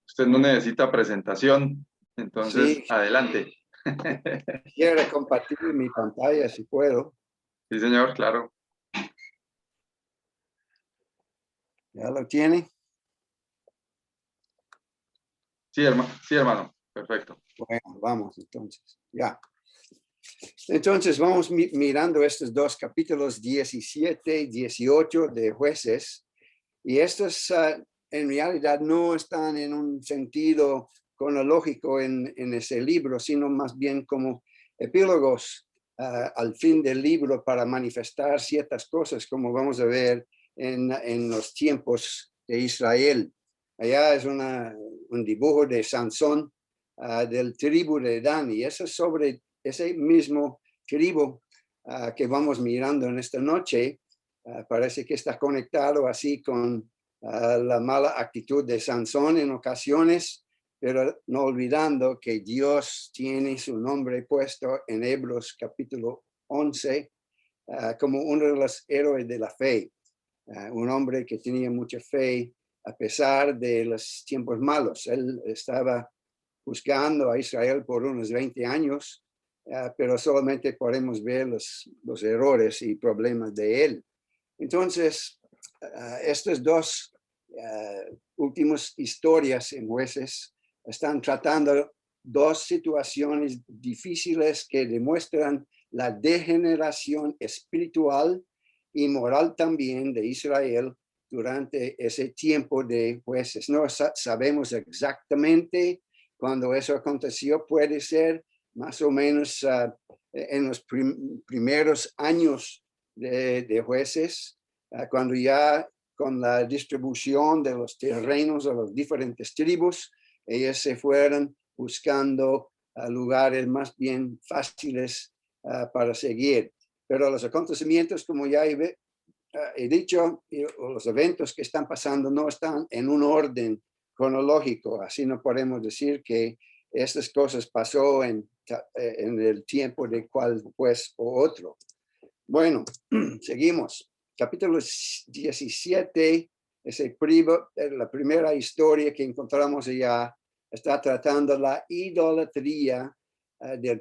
Usted no necesita presentación, entonces Sí, adelante. quiero compartir mi pantalla si puedo. Sí, señor, claro. ¿Ya lo tiene? Sí, hermano. Perfecto. Bueno, vamos entonces. Ya. Entonces vamos mirando estos dos capítulos 17 y 18 de Jueces. Y estos en realidad no están en un sentido cronológico en ese libro, sino más bien como epílogos al fin del libro para manifestar ciertas cosas, como vamos a ver en los tiempos de Israel. Allá es un dibujo de Sansón del tribu de Dan, y eso es sobre ese mismo tribu que vamos mirando en esta noche. Parece que está conectado así con la mala actitud de Sansón en ocasiones, pero no olvidando que Dios tiene su nombre puesto en Hebreos capítulo 11 como uno de los héroes de la fe, un hombre que tenía mucha fe a pesar de los tiempos malos. Él estaba buscando a Israel por unos 20 años, pero solamente podemos ver los errores y problemas de él. Entonces, estas dos últimas historias en Jueces están tratando dos situaciones difíciles que demuestran la degeneración espiritual y moral también de Israel durante ese tiempo de Jueces. No sabemos exactamente cuándo eso aconteció, puede ser más o menos en los primeros años de Jueces, cuando ya con la distribución de los terrenos a las diferentes tribus, ellos se fueron buscando lugares más bien fáciles para seguir. Pero los acontecimientos, como ya he dicho, los eventos que están pasando no están en un orden cronológico, así no podemos decir que estas cosas pasó en el tiempo de cual pues o otro. Bueno, seguimos. Capítulo 17 es la primera historia que encontramos allá. Está tratando la idolatría de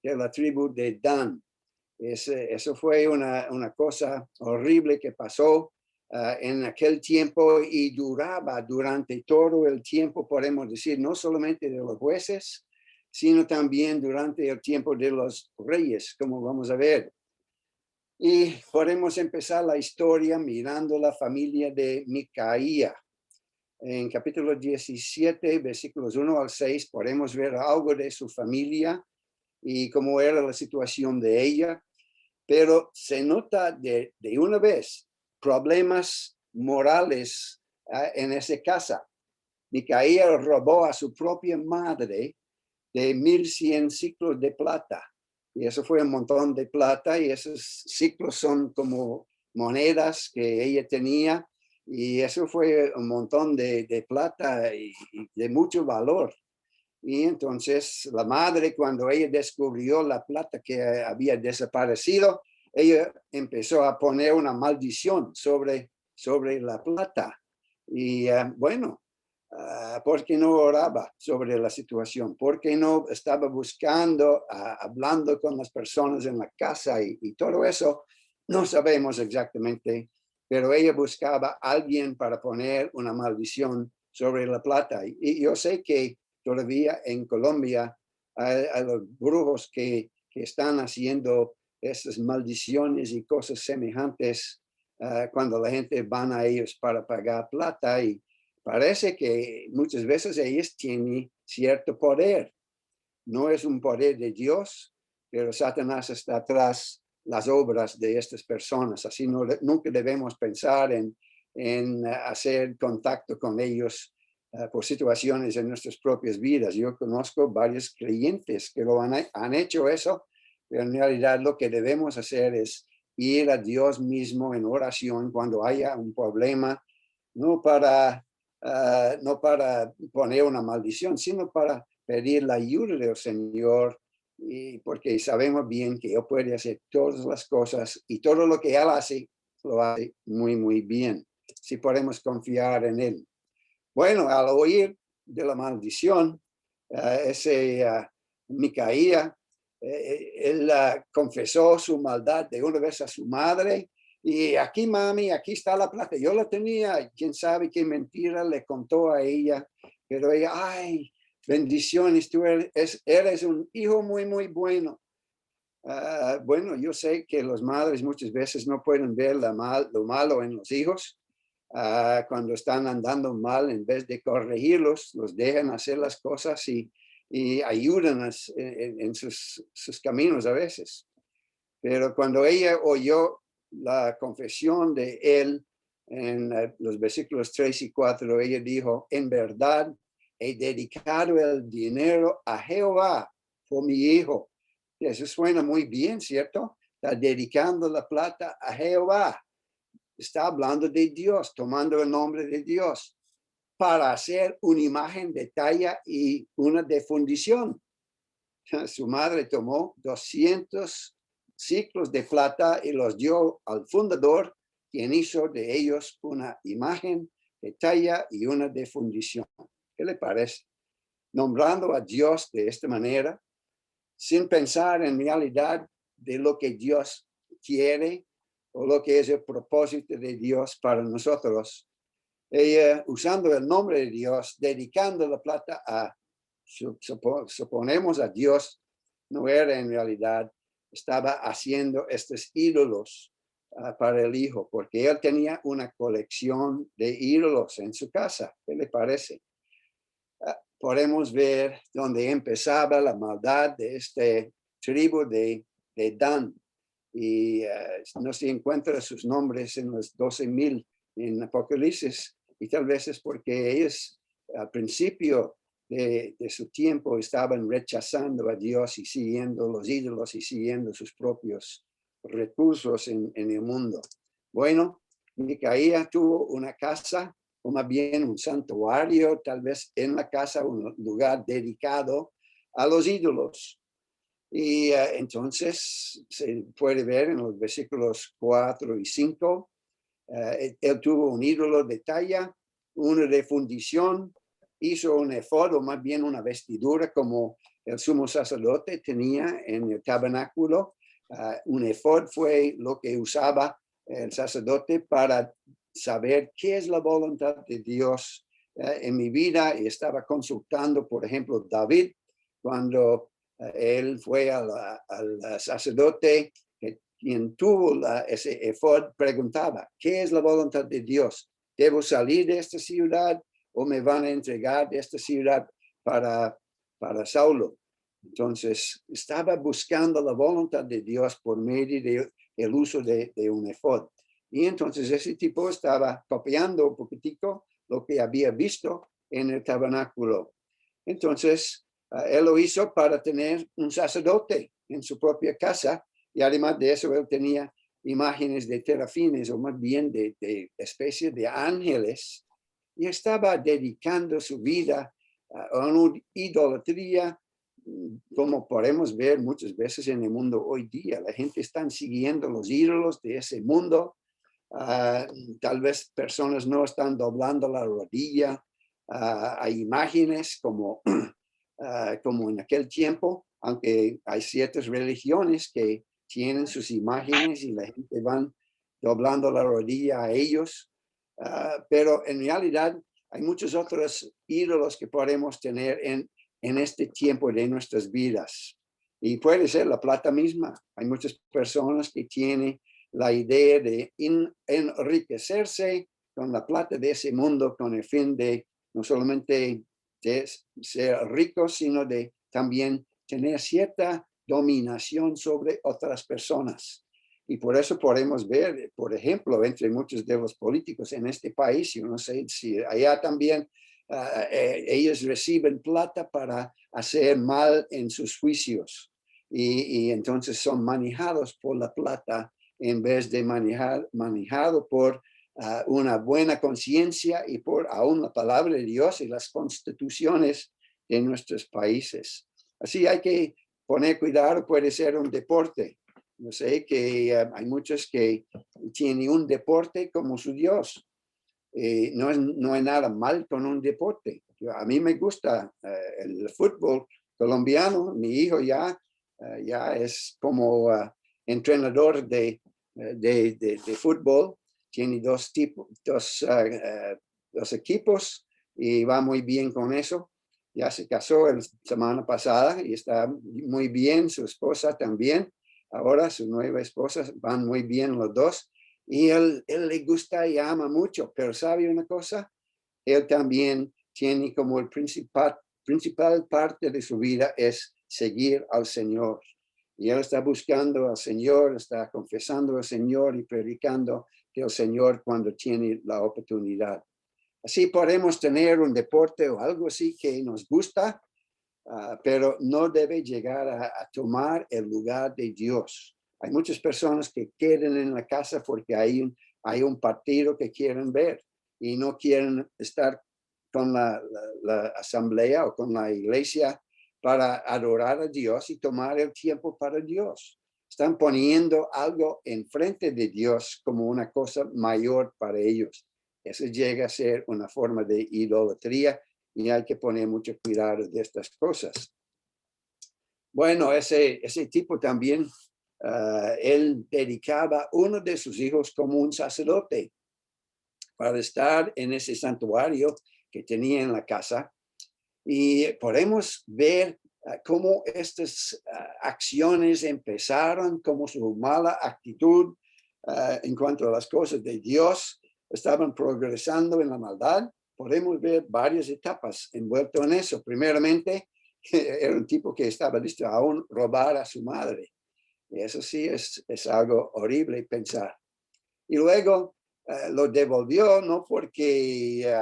la tribu de Dan. Eso fue una cosa horrible que pasó en aquel tiempo y duraba durante todo el tiempo, podemos decir, no solamente de los jueces, sino también durante el tiempo de los reyes, como vamos a ver. Y podemos empezar la historia mirando la familia de Micaía. En capítulo 17, versículos 1 al 6, podemos ver algo de su familia y cómo era la situación de ella, pero se nota de una vez problemas morales en esa casa. Micaía robó a su propia madre de 1100 ciclos de plata. Y eso fue un montón de plata, y esos ciclos son como monedas que ella tenía, y eso fue un montón de plata y de mucho valor. Y entonces la madre, cuando ella descubrió la plata que había desaparecido, ella empezó a poner una maldición sobre la plata. Y bueno, ¿por qué no oraba sobre la situación? ¿Por qué no estaba buscando, hablando con las personas en la casa y todo eso? No sabemos exactamente, pero ella buscaba a alguien para poner una maldición sobre la plata. Y yo sé que todavía en Colombia hay los brujos que están haciendo esas maldiciones y cosas semejantes cuando la gente van a ellos para pagar plata, y parece que muchas veces ellos tienen cierto poder. No es un poder de Dios, pero Satanás está atrás las obras de estas personas. Así nunca debemos pensar en hacer contacto con ellos por situaciones en nuestras propias vidas. Yo conozco varios creyentes que han hecho eso, pero en realidad lo que debemos hacer es ir a Dios mismo en oración cuando haya un problema, no para poner una maldición, sino para pedir la ayuda del Señor, y porque sabemos bien que Él puede hacer todas las cosas, y todo lo que Él hace, lo hace muy, muy bien, si podemos confiar en Él. Bueno, al oír de la maldición, Micaía, él confesó su maldad de una vez a su madre. Y aquí, mami, aquí está la plata. Yo la tenía, quién sabe qué mentira le contó a ella. Pero ella, ay, bendiciones, tú eres un hijo muy, muy bueno. Bueno, yo sé que las madres muchas veces no pueden ver lo malo en los hijos. Cuando están andando mal, en vez de corregirlos, los dejan hacer las cosas y ayudan en sus caminos a veces. Pero cuando ella oyó la confesión de él en los versículos 3 y 4, ella dijo, en verdad he dedicado el dinero a Jehová por mi hijo. Eso suena muy bien, ¿cierto? Está dedicando la plata a Jehová. Está hablando de Dios, tomando el nombre de Dios para hacer una imagen de talla y una de fundición. Su madre tomó 200 ciclos de plata y los dio al fundador, quien hizo de ellos una imagen de talla y una de fundición. ¿Qué le parece? Nombrando a Dios de esta manera, sin pensar en realidad de lo que Dios quiere o lo que es el propósito de Dios para nosotros. Ella, usando el nombre de Dios, dedicando la plata a, suponemos a Dios, no era en realidad, estaba haciendo estos ídolos para el hijo, porque él tenía una colección de ídolos en su casa. ¿Qué le parece? Podemos ver dónde empezaba la maldad de este tribu de Dan. Y no se encuentra sus nombres en los 12,000 en Apocalipsis. Y tal vez es porque ellos al principio de su tiempo estaban rechazando a Dios y siguiendo los ídolos y siguiendo sus propios recursos en el mundo. Bueno, Micaía tuvo una casa, o más bien un santuario, tal vez en la casa, un lugar dedicado a los ídolos. Y entonces se puede ver en los versículos 4 y 5, él tuvo un ídolo de talla, uno de fundición, hizo un efod o más bien una vestidura como el sumo sacerdote tenía en el tabernáculo. Un efod fue lo que usaba el sacerdote para saber qué es la voluntad de Dios en mi vida. Y estaba consultando, por ejemplo, David, cuando él fue al sacerdote quien tuvo ese efod, preguntaba, ¿qué es la voluntad de Dios? ¿Debo salir de esta ciudad o me van a entregar de esta ciudad para Saulo? Entonces, estaba buscando la voluntad de Dios por medio del uso de un efod. Y entonces ese tipo estaba copiando un poquitico lo que había visto en el tabernáculo. Entonces, él lo hizo para tener un sacerdote en su propia casa, y además de eso él tenía imágenes de terafines o más bien de especies de ángeles, y estaba dedicando su vida a una idolatría, como podemos ver muchas veces en el mundo hoy día. La gente está siguiendo los ídolos de ese mundo. Tal vez personas no están doblando la rodilla a imágenes como en aquel tiempo, aunque hay ciertas religiones que tienen sus imágenes y la gente van doblando la rodilla a ellos. Pero en realidad hay muchos otros ídolos que podemos tener en este tiempo de nuestras vidas. Y puede ser la plata misma. Hay muchas personas que tienen la idea de enriquecerse con la plata de ese mundo con el fin de no solamente de ser ricos, sino de también tener cierta dominación sobre otras personas. Y por eso podemos ver, por ejemplo, entre muchos de los políticos en este país, yo no sé si allá también ellos reciben plata para hacer mal en sus juicios. Y entonces son manejados por la plata en vez de manejado por una buena conciencia y por aún la palabra de Dios y las constituciones de nuestros países. Así hay que poner cuidado, puede ser un deporte. Yo sé que hay muchos que tienen un deporte como su Dios. No hay nada mal con un deporte. A mí me gusta el fútbol colombiano. Mi hijo ya es como entrenador de fútbol. Tiene dos equipos y va muy bien con eso. Ya se casó la semana pasada y está muy bien. Su esposa también. Ahora su nueva esposa van muy bien los dos. Y él le gusta y ama mucho, pero ¿sabe una cosa? Él también tiene como el principal parte de su vida es seguir al Señor. Y él está buscando al Señor, está confesando al Señor y predicando del Señor cuando tiene la oportunidad. Así podemos tener un deporte o algo así que nos gusta, pero no debe llegar a tomar el lugar de Dios. Hay muchas personas que quedan en la casa porque hay un partido que quieren ver y no quieren estar con la asamblea o con la iglesia para adorar a Dios y tomar el tiempo para Dios. Están poniendo algo enfrente de Dios como una cosa mayor para ellos. Eso llega a ser una forma de idolatría y hay que poner mucho cuidado de estas cosas. Bueno, ese tipo también, él dedicaba a uno de sus hijos como un sacerdote para estar en ese santuario que tenía en la casa. Y podemos ver cómo estas acciones empezaron, cómo su mala actitud en cuanto a las cosas de Dios estaban progresando en la maldad. Podemos ver varias etapas envueltas en eso. Primeramente, era un tipo que estaba listo a aún robar a su madre. Y eso sí es algo horrible pensar. Y luego lo devolvió, no porque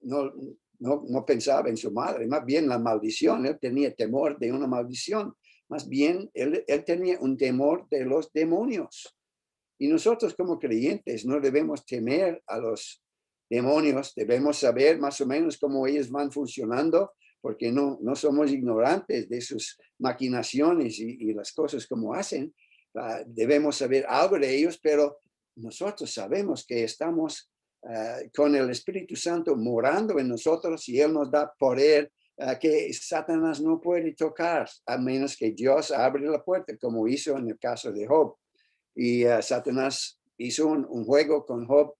no pensaba en su madre, más bien la maldición. Él tenía temor de una maldición. Más bien, él tenía un temor de los demonios. Y nosotros como creyentes no debemos temer a los demonios, debemos saber más o menos cómo ellos van funcionando, porque no somos ignorantes de sus maquinaciones y las cosas como hacen. Debemos saber algo de ellos, pero nosotros sabemos que estamos con el Espíritu Santo morando en nosotros y Él nos da poder que Satanás no puede tocar a menos que Dios abre la puerta, como hizo en el caso de Job. Y Satanás hizo un juego con Job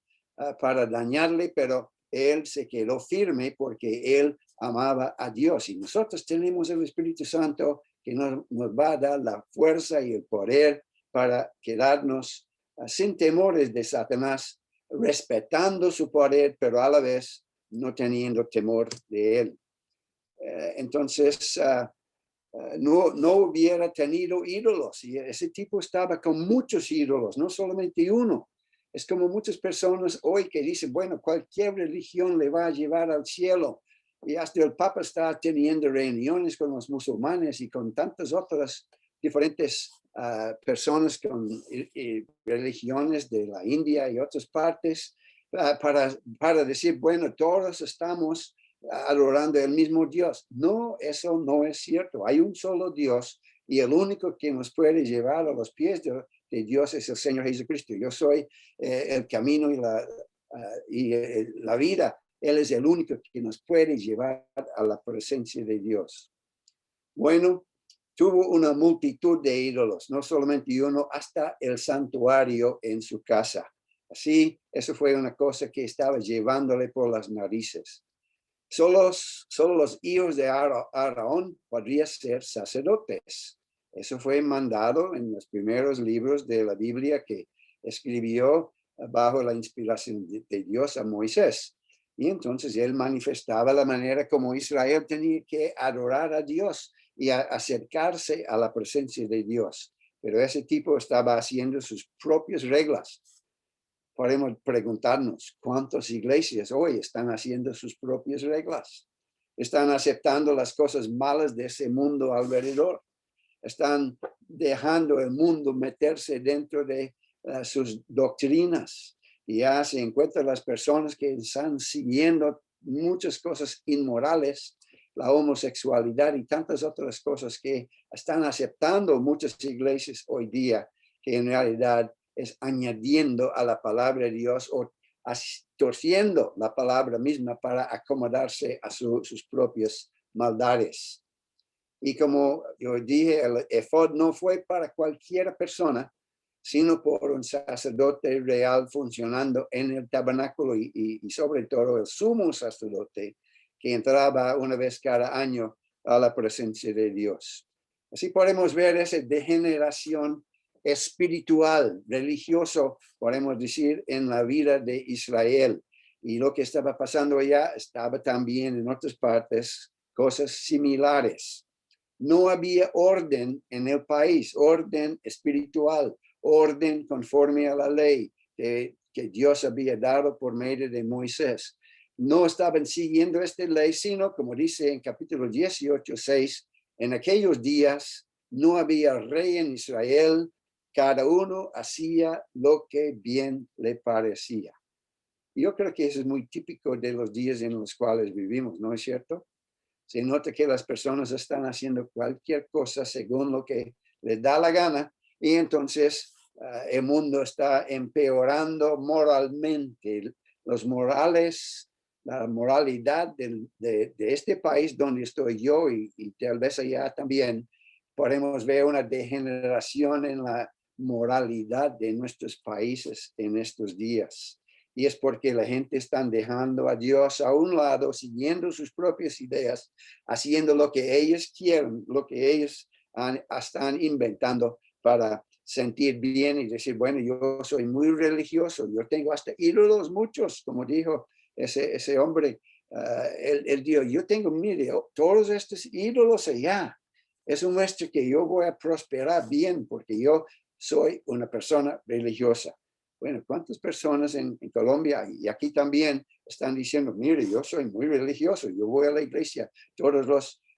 para dañarle, pero él se quedó firme porque él amaba a Dios. Y nosotros tenemos el Espíritu Santo que nos va a dar la fuerza y el poder para quedarnos sin temores de Satanás, respetando su poder, pero a la vez no teniendo temor de él. Entonces, no hubiera tenido ídolos. Y ese tipo estaba con muchos ídolos, no solamente uno. Es como muchas personas hoy que dicen, bueno, cualquier religión le va a llevar al cielo. Y hasta el Papa está teniendo reuniones con los musulmanes y con tantas otras diferentes personas con religiones de la India y otras partes para decir, bueno, todos estamos adorando el mismo Dios. No, eso no es cierto. Hay un solo Dios y el único que nos puede llevar a los pies de Dios es el Señor Jesucristo. Yo soy el camino y la vida. Él es el único que nos puede llevar a la presencia de Dios. Bueno, tuvo una multitud de ídolos, no solamente uno, hasta el santuario en su casa. Así, eso fue una cosa que estaba llevándole por las narices. Solo los hijos de Aarón podrían ser sacerdotes. Eso fue mandado en los primeros libros de la Biblia que escribió bajo la inspiración de Dios a Moisés. Y entonces él manifestaba la manera como Israel tenía que adorar a Dios y acercarse a la presencia de Dios. Pero ese tipo estaba haciendo sus propias reglas. Podemos preguntarnos cuántas iglesias hoy están haciendo sus propias reglas. Están aceptando las cosas malas de ese mundo alrededor. Están dejando el mundo meterse dentro de sus doctrinas. Y ya se encuentran las personas que están siguiendo muchas cosas inmorales, la homosexualidad y tantas otras cosas que están aceptando muchas iglesias hoy día, que en realidad es añadiendo a la palabra de Dios o torciendo la palabra misma para acomodarse a sus propias maldades. Y como yo dije, el efod no fue para cualquier persona, sino por un sacerdote real funcionando en el tabernáculo y sobre todo el sumo sacerdote que entraba una vez cada año a la presencia de Dios. Así podemos ver esa degeneración espiritual, religioso, podemos decir, en la vida de Israel. Y lo que estaba pasando allá estaba también en otras partes, cosas similares. No había orden en el país, orden espiritual, orden conforme a la ley que Dios había dado por medio de Moisés. No estaban siguiendo esta ley, sino, como dice en capítulo 18:6, en aquellos días no había rey en Israel, cada uno hacía lo que bien le parecía. Yo creo que eso es muy típico de los días en los cuales vivimos, ¿no es cierto? Se nota que las personas están haciendo cualquier cosa según lo que les da la gana y entonces el mundo está empeorando moralmente. Los morales, la moralidad de este país donde estoy yo y tal vez allá también, podemos ver una degeneración en la moralidad de nuestros países en estos días. Y es porque la gente está dejando a Dios a un lado, siguiendo sus propias ideas, haciendo lo que ellos quieren, lo que ellos están inventando para sentir bien y decir, bueno, yo soy muy religioso, yo tengo hasta ídolos muchos, como dijo ese hombre. Él dijo, yo tengo, mire, todos estos ídolos allá. Eso muestra que yo voy a prosperar bien porque yo soy una persona religiosa. Bueno, ¿cuántas personas en Colombia y aquí también están diciendo, mire, yo soy muy religioso, yo voy a la iglesia todas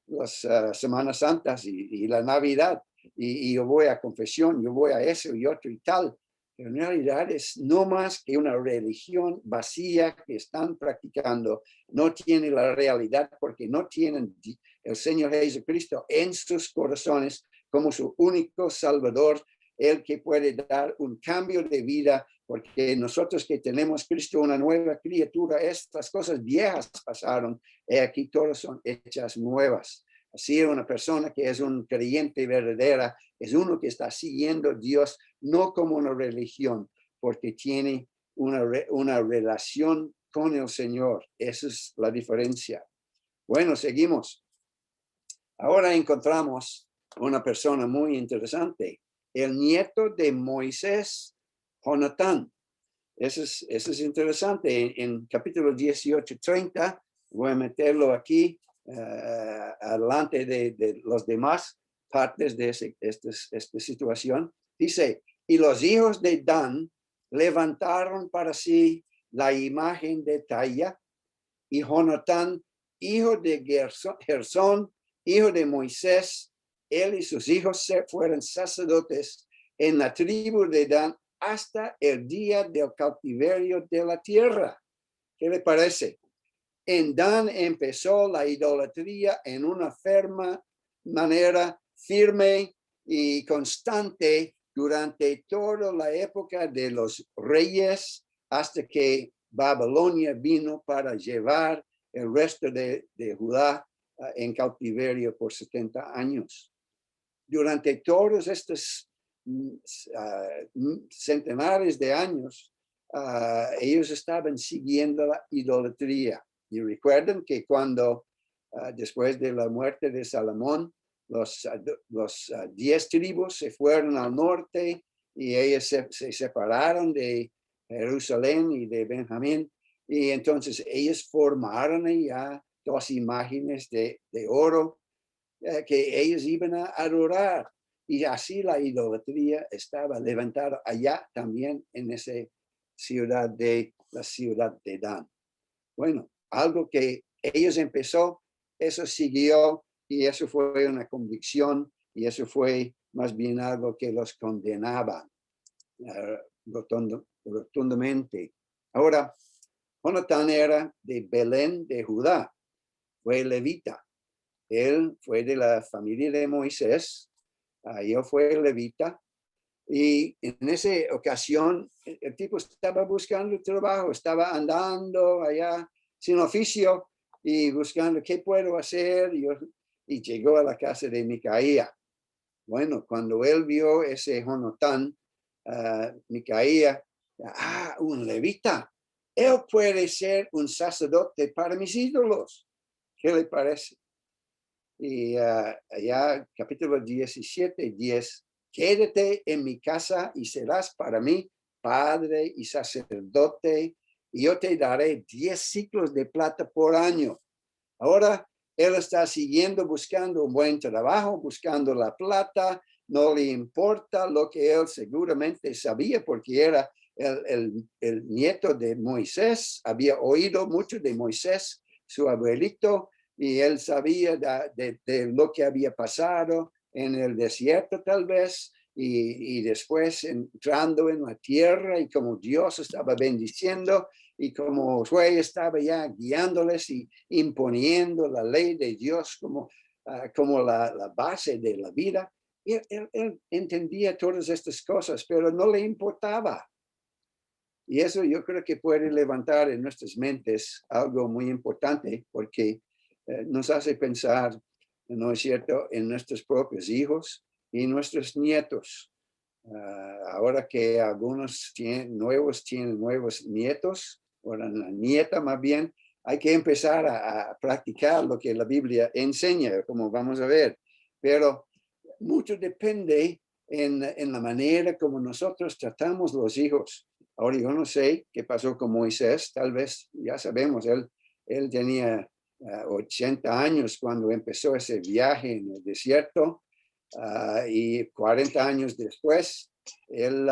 las Semanas Santas y la Navidad y yo voy a confesión, yo voy a eso y otro y tal? Pero en realidad es no más que una religión vacía que están practicando. No tiene la realidad porque no tienen el Señor Jesucristo en sus corazones como su único Salvador, el que puede dar un cambio de vida, porque nosotros que tenemos Cristo, una nueva criatura, estas cosas viejas pasaron, y aquí todas son hechas nuevas. Así una persona que es un creyente verdadera, es uno que está siguiendo a Dios, no como una religión, porque tiene una relación con el Señor. Esa es la diferencia. Bueno, seguimos. Ahora encontramos una persona muy interesante, el nieto de Moisés, Jonatán. Eso es interesante. En capítulo 18:30, voy a meterlo aquí, adelante de los demás partes de esta situación. Dice, y los hijos de Dan levantaron para sí la imagen de Talla, y Jonatán, hijo de Gersón, hijo de Moisés, él y sus hijos fueron sacerdotes en la tribu de Dan hasta el día del cautiverio de la tierra. ¿Qué le parece? En Dan empezó la idolatría en una manera firme y constante durante toda la época de los reyes hasta que Babilonia vino para llevar el resto de Judá en cautiverio por 70 años. Durante todos estos centenares de años, ellos estaban siguiendo la idolatría. Y recuerden que cuando, después de la muerte de Salomón, los 10 tribus se fueron al norte y ellos se separaron de Jerusalén y de Benjamín. Y entonces ellos formaron ya 2 imágenes de oro que ellos iban a adorar. Y así la idolatría estaba levantada allá también en esa ciudad la ciudad de Dan. Bueno, algo que ellos empezó, eso siguió y eso fue una convicción y eso fue más bien algo que los condenaba rotundamente. Ahora, Jonatán era de Belén de Judá, fue levita. Él fue de la familia de Moisés, él fue levita. Y en esa ocasión, el tipo estaba buscando trabajo, estaba andando allá sin oficio y buscando qué puedo hacer. Y llegó a la casa de Micaía. Bueno, cuando él vio ese Jonatán, Micaía, un levita, él puede ser un sacerdote para mis ídolos. ¿Qué le parece? Y allá, capítulo 17, 10, quédate en mi casa y serás para mí padre y sacerdote, y yo te daré 10 ciclos de plata por año. Ahora él está siguiendo, buscando un buen trabajo, buscando la plata, no le importa lo que él seguramente sabía porque era el nieto de Moisés, había oído mucho de Moisés, su abuelito, y él sabía de lo que había pasado en el desierto tal vez, y después entrando en la tierra y como Dios estaba bendiciendo y como Josué estaba ya guiándoles y imponiendo la ley de Dios como la base de la vida. Él entendía todas estas cosas, pero no le importaba. Y eso yo creo que puede levantar en nuestras mentes algo muy importante porque nos hace pensar, ¿no es cierto?, en nuestros propios hijos y nuestros nietos. Ahora que algunos tienen nuevos nietos, o la nieta más bien, hay que empezar a practicar lo que la Biblia enseña, como vamos a ver. Pero mucho depende en la manera como nosotros tratamos los hijos. Ahora yo no sé qué pasó con Moisés, tal vez ya sabemos, él tenía 80 años cuando empezó ese viaje en el desierto y 40 años después él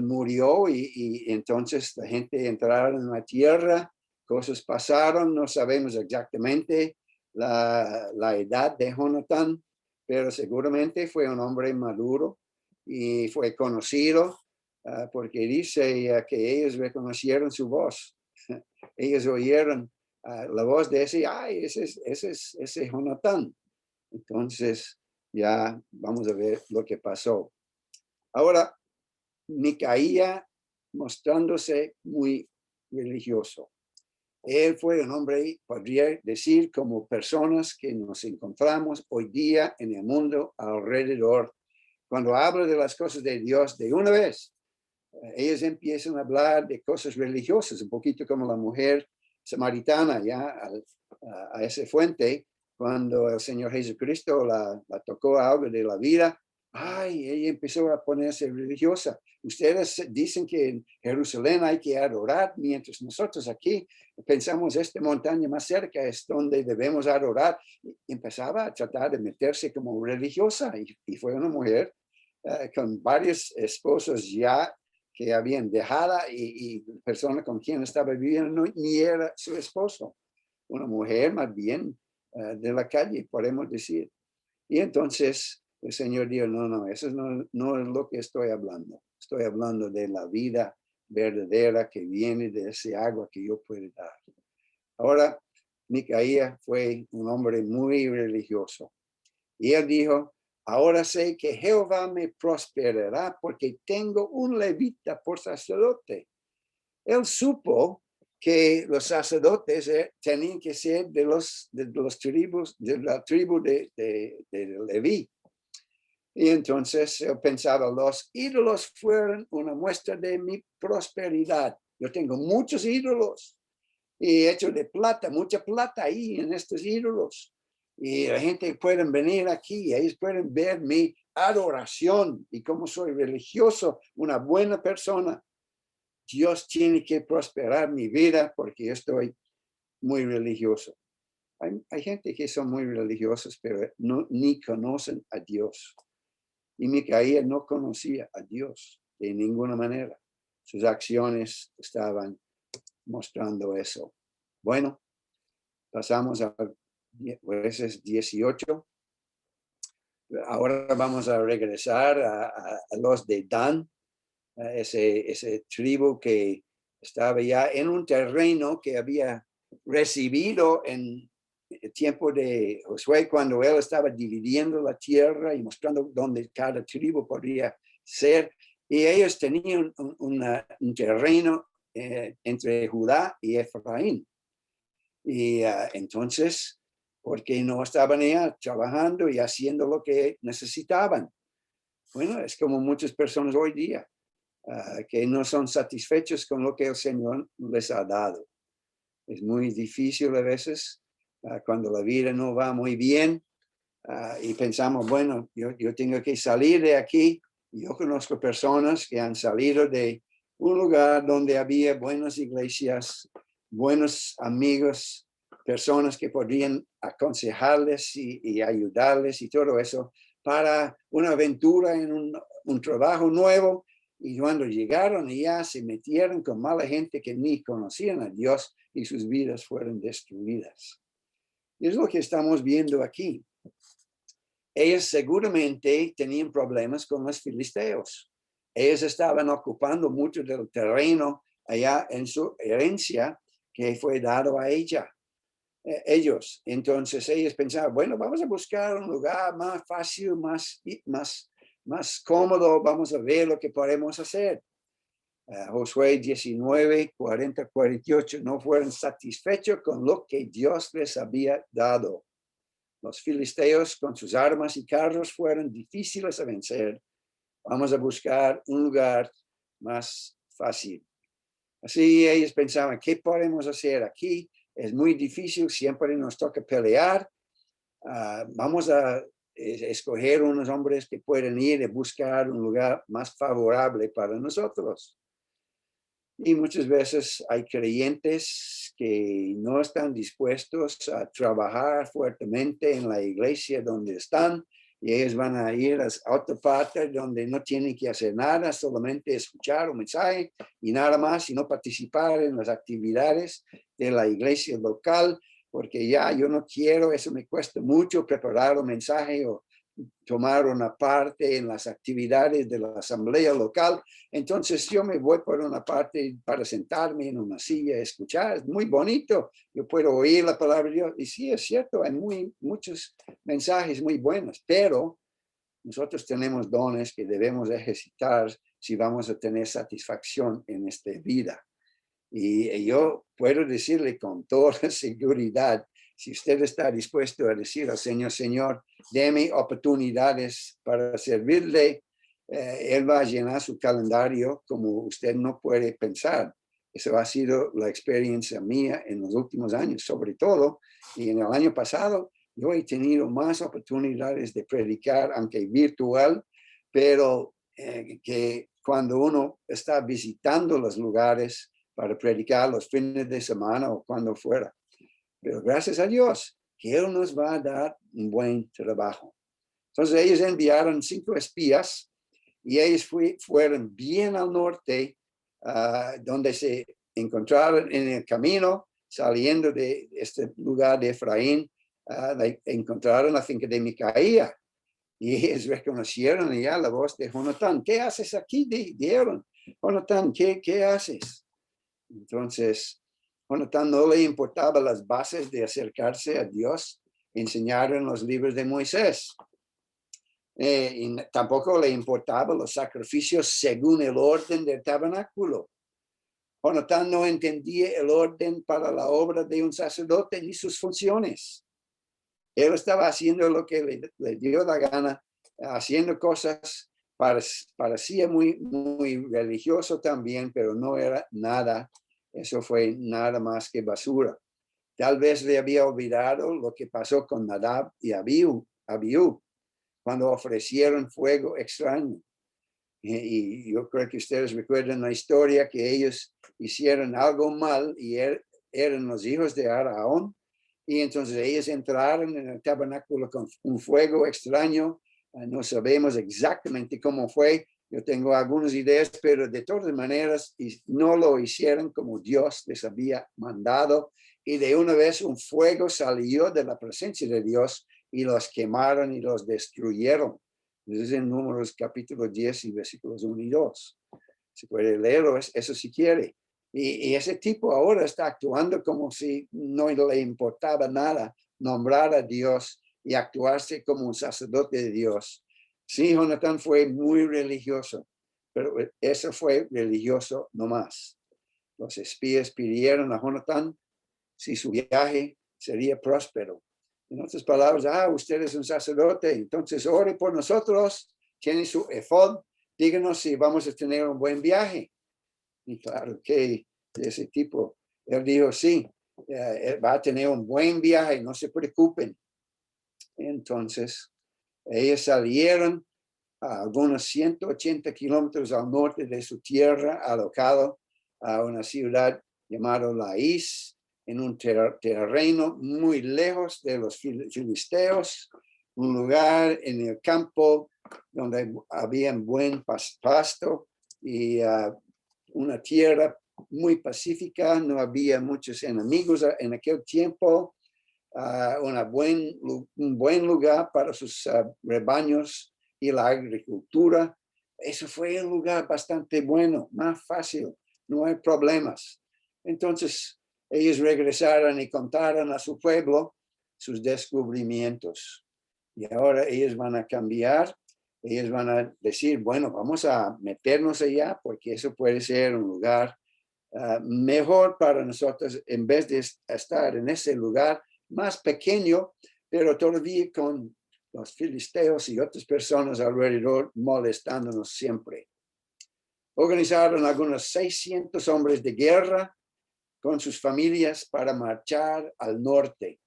murió y entonces la gente entraron en la tierra, cosas pasaron, no sabemos exactamente la edad de Jonatán, pero seguramente fue un hombre maduro y fue conocido porque dice que ellos reconocieron su voz. Ellos oyeron la voz de ese Jonatán. Entonces ya vamos a ver lo que pasó. Ahora, Micaía mostrándose muy religioso. Él fue un hombre, podría decir, como personas que nos encontramos hoy día en el mundo alrededor. Cuando hablo de las cosas de Dios de una vez, ellos empiezan a hablar de cosas religiosas, un poquito como la mujer samaritana, ya a esa fuente, cuando el Señor Jesucristo la tocó algo de la vida, ella empezó a ponerse religiosa. Ustedes dicen que en Jerusalén hay que adorar, mientras nosotros aquí pensamos esta montaña más cerca es donde debemos adorar. Y empezaba a tratar de meterse como religiosa y fue una mujer con varios esposos ya que habían dejado y persona con quien estaba viviendo ni era su esposo, una mujer más bien de la calle, podemos decir. Y entonces el Señor dijo, no, eso no es lo que estoy hablando de la vida verdadera que viene de ese agua que yo puedo dar. Ahora, Micaía fue un hombre muy religioso y él dijo, ahora sé que Jehová me prosperará porque tengo un levita por sacerdote. Él supo que los sacerdotes tenían que ser de los tribus, de la tribu de Leví. Y entonces él pensaba, los ídolos fueron una muestra de mi prosperidad. Yo tengo muchos ídolos y hecho de plata, mucha plata ahí en estos ídolos. Y la gente puede venir aquí, ellos pueden ver mi adoración y cómo soy religioso, una buena persona. Dios tiene que prosperar mi vida porque yo estoy muy religioso. Hay gente que son muy religiosos, pero ni conocen a Dios. Y Micaía no conocía a Dios de ninguna manera. Sus acciones estaban mostrando eso. Bueno, pasamos a Jueces 18. Ahora vamos a regresar a los de Dan, ese tribu que estaba ya en un terreno que había recibido en el tiempo de Josué, cuando él estaba dividiendo la tierra y mostrando dónde cada tribu podría ser. Y ellos tenían un terreno entre Judá y Efraín. Y entonces, porque no estaban allá trabajando y haciendo lo que necesitaban. Bueno, es como muchas personas hoy día, que no son satisfechos con lo que el Señor les ha dado. Es muy difícil a veces cuando la vida no va muy bien y pensamos, bueno, yo tengo que salir de aquí. Yo conozco personas que han salido de un lugar donde había buenas iglesias, buenos amigos, personas que podrían aconsejarles y ayudarles y todo eso para una aventura en un trabajo nuevo. Y cuando llegaron ya se metieron con mala gente que ni conocían a Dios y sus vidas fueron destruidas. Y es lo que estamos viendo aquí. Ellos seguramente tenían problemas con los filisteos. Ellos estaban ocupando mucho del terreno allá en su herencia que fue dado a ellos. Entonces ellos pensaban, bueno, vamos a buscar un lugar más fácil, más cómodo, vamos a ver lo que podemos hacer. Josué 19, 40, 48, no fueron satisfechos con lo que Dios les había dado. Los filisteos con sus armas y carros fueron difíciles a vencer. Vamos a buscar un lugar más fácil. Así ellos pensaban, ¿qué podemos hacer aquí? Es muy difícil, siempre nos toca pelear. Vamos a escoger unos hombres que pueden ir a buscar un lugar más favorable para nosotros. Y muchas veces hay creyentes que no están dispuestos a trabajar fuertemente en la iglesia donde están y ellos van a ir a otra parte donde no tienen que hacer nada, solamente escuchar un mensaje y nada más y no participar en las actividades de la iglesia local porque ya yo no quiero, eso me cuesta mucho preparar un mensaje o tomar una parte en las actividades de la asamblea local. Entonces yo me voy por una parte para sentarme en una silla a escuchar. Es muy bonito. Yo puedo oír la palabra de Dios. Y sí, es cierto, hay muchos mensajes muy buenos, pero nosotros tenemos dones que debemos ejercitar si vamos a tener satisfacción en esta vida. Y yo puedo decirle con toda seguridad, si usted está dispuesto a decir al Señor, Señor, déme oportunidades para servirle, Él va a llenar su calendario como usted no puede pensar. Eso ha sido la experiencia mía en los últimos años, sobre todo. Y en el año pasado, yo he tenido más oportunidades de predicar, aunque virtual, pero que cuando uno está visitando los lugares para predicar los fines de semana o cuando fuera. Pero gracias a Dios que Él nos va a dar un buen trabajo. Entonces ellos enviaron 5 espías y ellos fueron bien al norte, donde se encontraron en el camino, saliendo de este lugar de Efraín, encontraron la finca de Micaía. Y ellos reconocieron ya la voz de Jonatán. ¿Qué haces aquí? Dijeron, Jonatán, ¿qué haces? Entonces, Jonatán no le importaba las bases de acercarse a Dios, enseñaron los libros de Moisés. Y tampoco le importaban los sacrificios según el orden del tabernáculo. Jonatán no entendía el orden para la obra de un sacerdote ni sus funciones. Él estaba haciendo lo que le dio la gana, haciendo cosas parecía muy religioso también, pero no era nada. Eso fue nada más que basura. Tal vez le había olvidado lo que pasó con Nadab y Abiú, cuando ofrecieron fuego extraño. Y yo creo que ustedes recuerdan la historia que ellos hicieron algo mal y eran los hijos de Aarón. Y entonces ellos entraron en el tabernáculo con un fuego extraño. No sabemos exactamente cómo fue. Yo tengo algunas ideas, pero de todas maneras no lo hicieron como Dios les había mandado. Y de una vez un fuego salió de la presencia de Dios y los quemaron y los destruyeron. Es en Números capítulo 10 y versículos 1 y 2. Se puede leerlo, eso si quiere. Y ese tipo ahora está actuando como si no le importaba nada nombrar a Dios y actuarse como un sacerdote de Dios. Sí, Jonatán fue muy religioso, pero eso fue religioso nomás. Los espías pidieron a Jonatán si su viaje sería próspero. En otras palabras, usted es un sacerdote, entonces ore por nosotros, tiene su efod, díganos si vamos a tener un buen viaje. Y claro que ese tipo, él dijo, sí, va a tener un buen viaje, no se preocupen. Entonces, ellos salieron a algunos 180 kilómetros al norte de su tierra, alocado a una ciudad llamada Laís, en un terreno muy lejos de los filisteos, un lugar en el campo donde había buen pasto y una tierra muy pacífica, no había muchos enemigos en aquel tiempo, un buen lugar para sus rebaños y la agricultura. Eso fue un lugar bastante bueno, más fácil, no hay problemas. Entonces, ellos regresaron y contaron a su pueblo sus descubrimientos. Y ahora ellos van a cambiar, ellos van a decir, bueno, vamos a meternos allá porque eso puede ser un lugar mejor para nosotros en vez de estar en ese lugar más pequeño, pero todavía con los filisteos y otras personas alrededor molestándonos siempre. Organizaron algunos 600 hombres de guerra con sus familias para marchar al norte.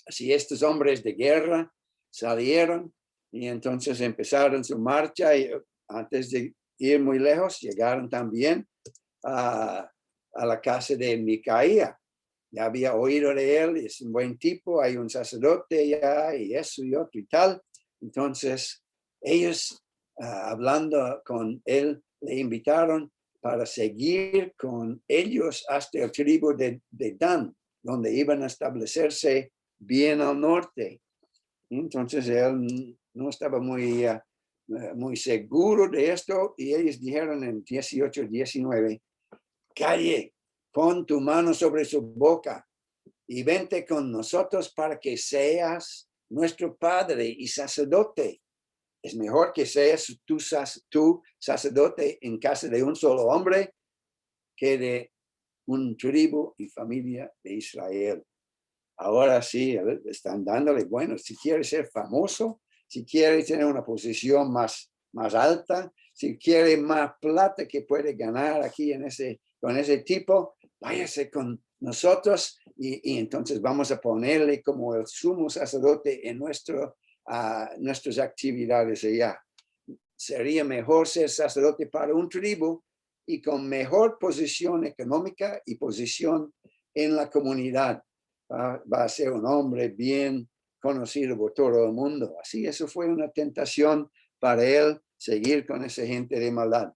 Así estos hombres de guerra salieron y entonces empezaron su marcha y antes de ir muy lejos llegaron también a la casa de Micaía. Ya había oído de él, es un buen tipo, hay un sacerdote ya y eso y otro y tal. Entonces ellos hablando con él le invitaron para seguir con ellos hasta el tribu de Dan, donde iban a establecerse bien al norte. Entonces él no estaba muy seguro de esto y ellos dijeron en 18-19, calle, pon tu mano sobre su boca y vente con nosotros para que seas nuestro padre y sacerdote. Es mejor que seas tu sacerdote en casa de un solo hombre que de un tribu y familia de Israel. Ahora sí, están dándole, bueno, si quiere ser famoso, si quiere tener una posición más alta, si quiere más plata que puede ganar aquí con ese tipo, váyase con nosotros y entonces vamos a ponerle como el sumo sacerdote en nuestras actividades allá. Sería mejor ser sacerdote para un tribu y con mejor posición económica y posición en la comunidad. Va a ser un hombre bien conocido por todo el mundo. Así, eso fue una tentación para él seguir con esa gente de maldad.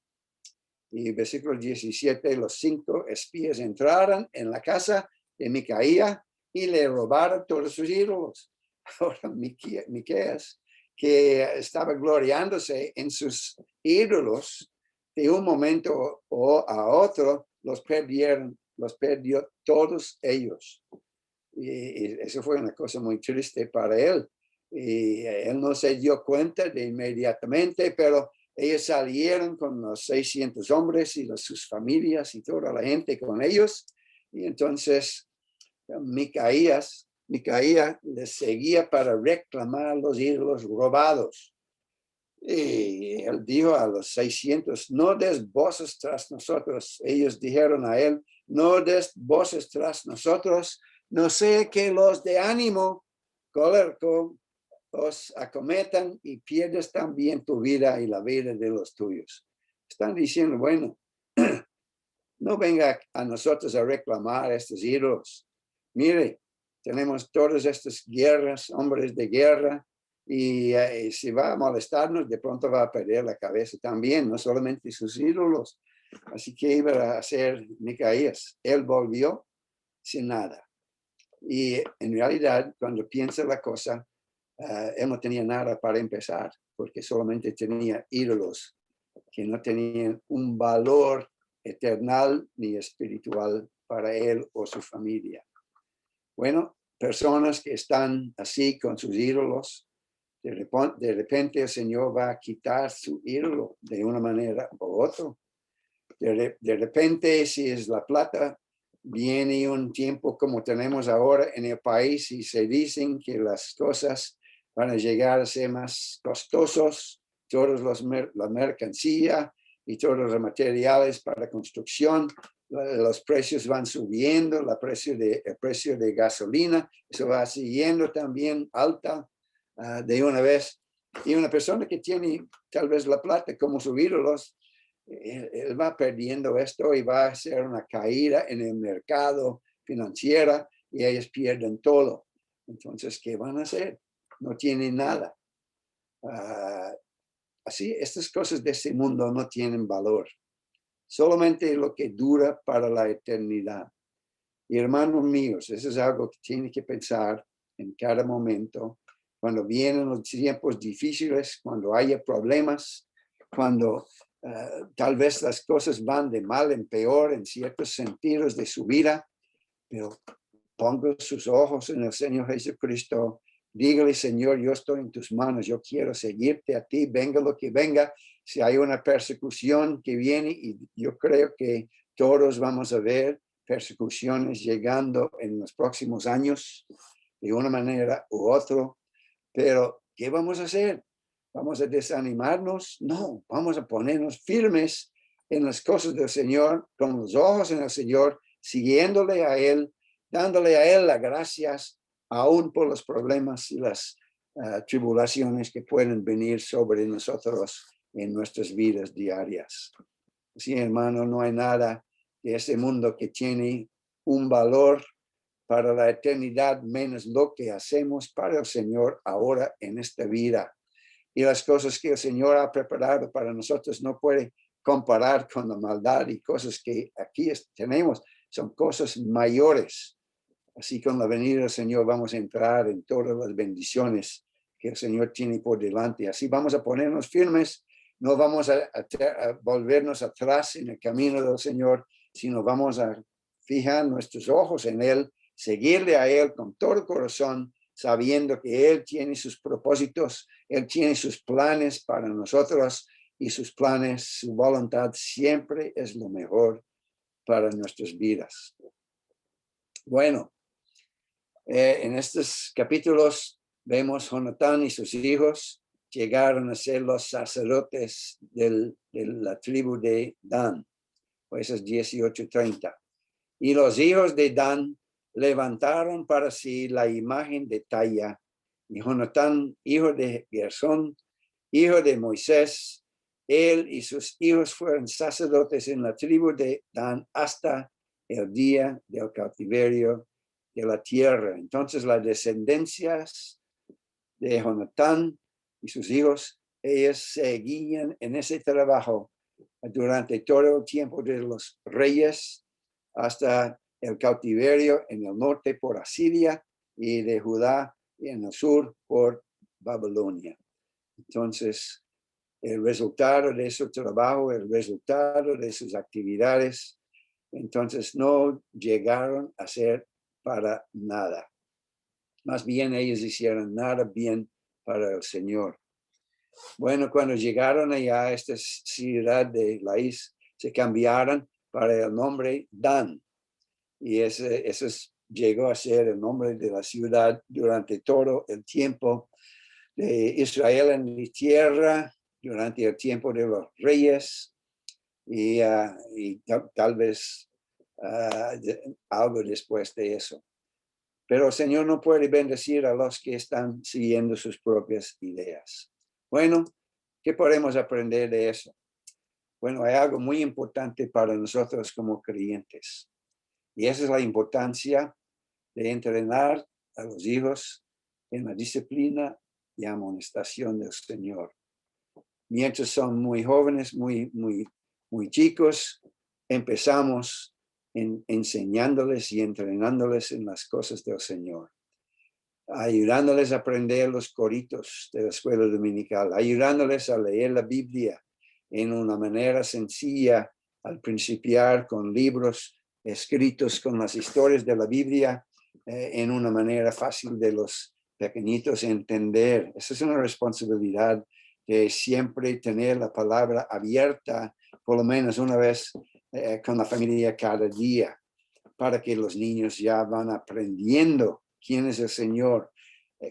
Y versículo 17, los 5 espías entraron en la casa de Micaía y le robaron todos sus ídolos. Ahora Miqueas, que estaba gloriándose en sus ídolos, de un momento a otro los perdió todos ellos. Y eso fue una cosa muy triste para él. Y él no se dio cuenta de inmediatamente, pero ellos salieron con los 600 hombres y sus familias y toda la gente con ellos. Y entonces Micaía les seguía para reclamar los ídolos robados. Y él dijo a los 600, no des voces tras nosotros. Ellos dijeron a él, no des voces tras nosotros, no sea que los de ánimo colérico os acometan y pierdes también tu vida y la vida de los tuyos. Están diciendo, bueno, no venga a nosotros a reclamar estos ídolos. Mire, tenemos todas estas guerras, hombres de guerra, y si va a molestarnos, de pronto va a perder la cabeza también, no solamente sus ídolos. Así que iba a hacer Micaías. Él volvió sin nada. Y en realidad, cuando piensa la cosa, él no tenía nada para empezar, porque solamente tenía ídolos que no tenían un valor eternal ni espiritual para él o su familia. Bueno, personas que están así con sus ídolos, de repente el Señor va a quitar su ídolo de una manera u otra. De repente, si es la plata, viene un tiempo como tenemos ahora en el país y se dicen que las cosas van a llegar a ser más costosos, la mercancía y todos los materiales para construcción, los precios van subiendo, el precio de gasolina, eso va siguiendo también alta de una vez. Y una persona que tiene tal vez la plata como sus ídolos, él va perdiendo esto y va a ser una caída en el mercado financiero y ellos pierden todo. Entonces, ¿qué van a hacer? No tienen nada. Así, estas cosas de este mundo no tienen valor. Solamente lo que dura para la eternidad. Y hermanos míos, eso es algo que tienen que pensar en cada momento. Cuando vienen los tiempos difíciles, cuando haya problemas, cuando tal vez las cosas van de mal en peor en ciertos sentidos de su vida, pero ponga sus ojos en el Señor Jesucristo. Dígale, Señor, yo estoy en tus manos, yo quiero seguirte a ti, venga lo que venga. Si hay una persecución que viene, y yo creo que todos vamos a ver persecuciones llegando en los próximos años, de una manera u otra, pero ¿qué vamos a hacer? ¿Vamos a desanimarnos? No, vamos a ponernos firmes en las cosas del Señor, con los ojos en el Señor, siguiéndole a Él, dándole a Él las gracias, aún por los problemas y las tribulaciones que pueden venir sobre nosotros en nuestras vidas diarias. Sí, hermano, no hay nada de este mundo que tiene un valor para la eternidad, menos lo que hacemos para el Señor ahora en esta vida. Y las cosas que el Señor ha preparado para nosotros no puede comparar con la maldad y cosas que aquí tenemos. Son cosas mayores. Así con la venida del Señor vamos a entrar en todas las bendiciones que el Señor tiene por delante. Así vamos a ponernos firmes. No vamos a volvernos atrás en el camino del Señor, sino vamos a fijar nuestros ojos en Él, seguirle a Él con todo el corazón, sabiendo que Él tiene sus propósitos, Él tiene sus planes para nosotros y sus planes, su voluntad siempre es lo mejor para nuestras vidas. Bueno, en estos capítulos vemos Jonatán y sus hijos llegaron a ser los sacerdotes de la tribu de Dan, jueces 18:30. Y los hijos de Dan levantaron para sí la imagen de talla, y Jonatán, hijo de Gersón, hijo de Moisés, él y sus hijos fueron sacerdotes en la tribu de Dan hasta el día del cautiverio de la tierra. Entonces las descendencias de Jonatán y sus hijos, ellos seguían en ese trabajo durante todo el tiempo de los reyes hasta el cautiverio en el norte por Asiria y de Judá y en el sur por Babilonia. Entonces, el resultado de su trabajo, el resultado de sus actividades, entonces no llegaron a ser para nada. Más bien ellos hicieron nada bien para el Señor. Bueno, cuando llegaron allá a esta ciudad de Laís, se cambiaron para el nombre Dan. Y ese llegó a ser el nombre de la ciudad durante todo el tiempo de Israel en la tierra, durante el tiempo de los reyes y tal vez algo después de eso. Pero el Señor no puede bendecir a los que están siguiendo sus propias ideas. Bueno, ¿qué podemos aprender de eso? Bueno, hay algo muy importante para nosotros como creyentes. Y esa es la importancia de entrenar a los hijos en la disciplina y amonestación del Señor. Mientras son muy jóvenes, muy chicos, empezamos enseñándoles y entrenándoles en las cosas del Señor, ayudándoles a aprender los coritos de la escuela dominical, ayudándoles a leer la Biblia en una manera sencilla, al principiar con libros escritos con las historias de la Biblia, en una manera fácil de los pequeñitos entender. Esa es una responsabilidad de siempre tener la palabra abierta, por lo menos una vez con la familia cada día, para que los niños ya van aprendiendo quién es el Señor,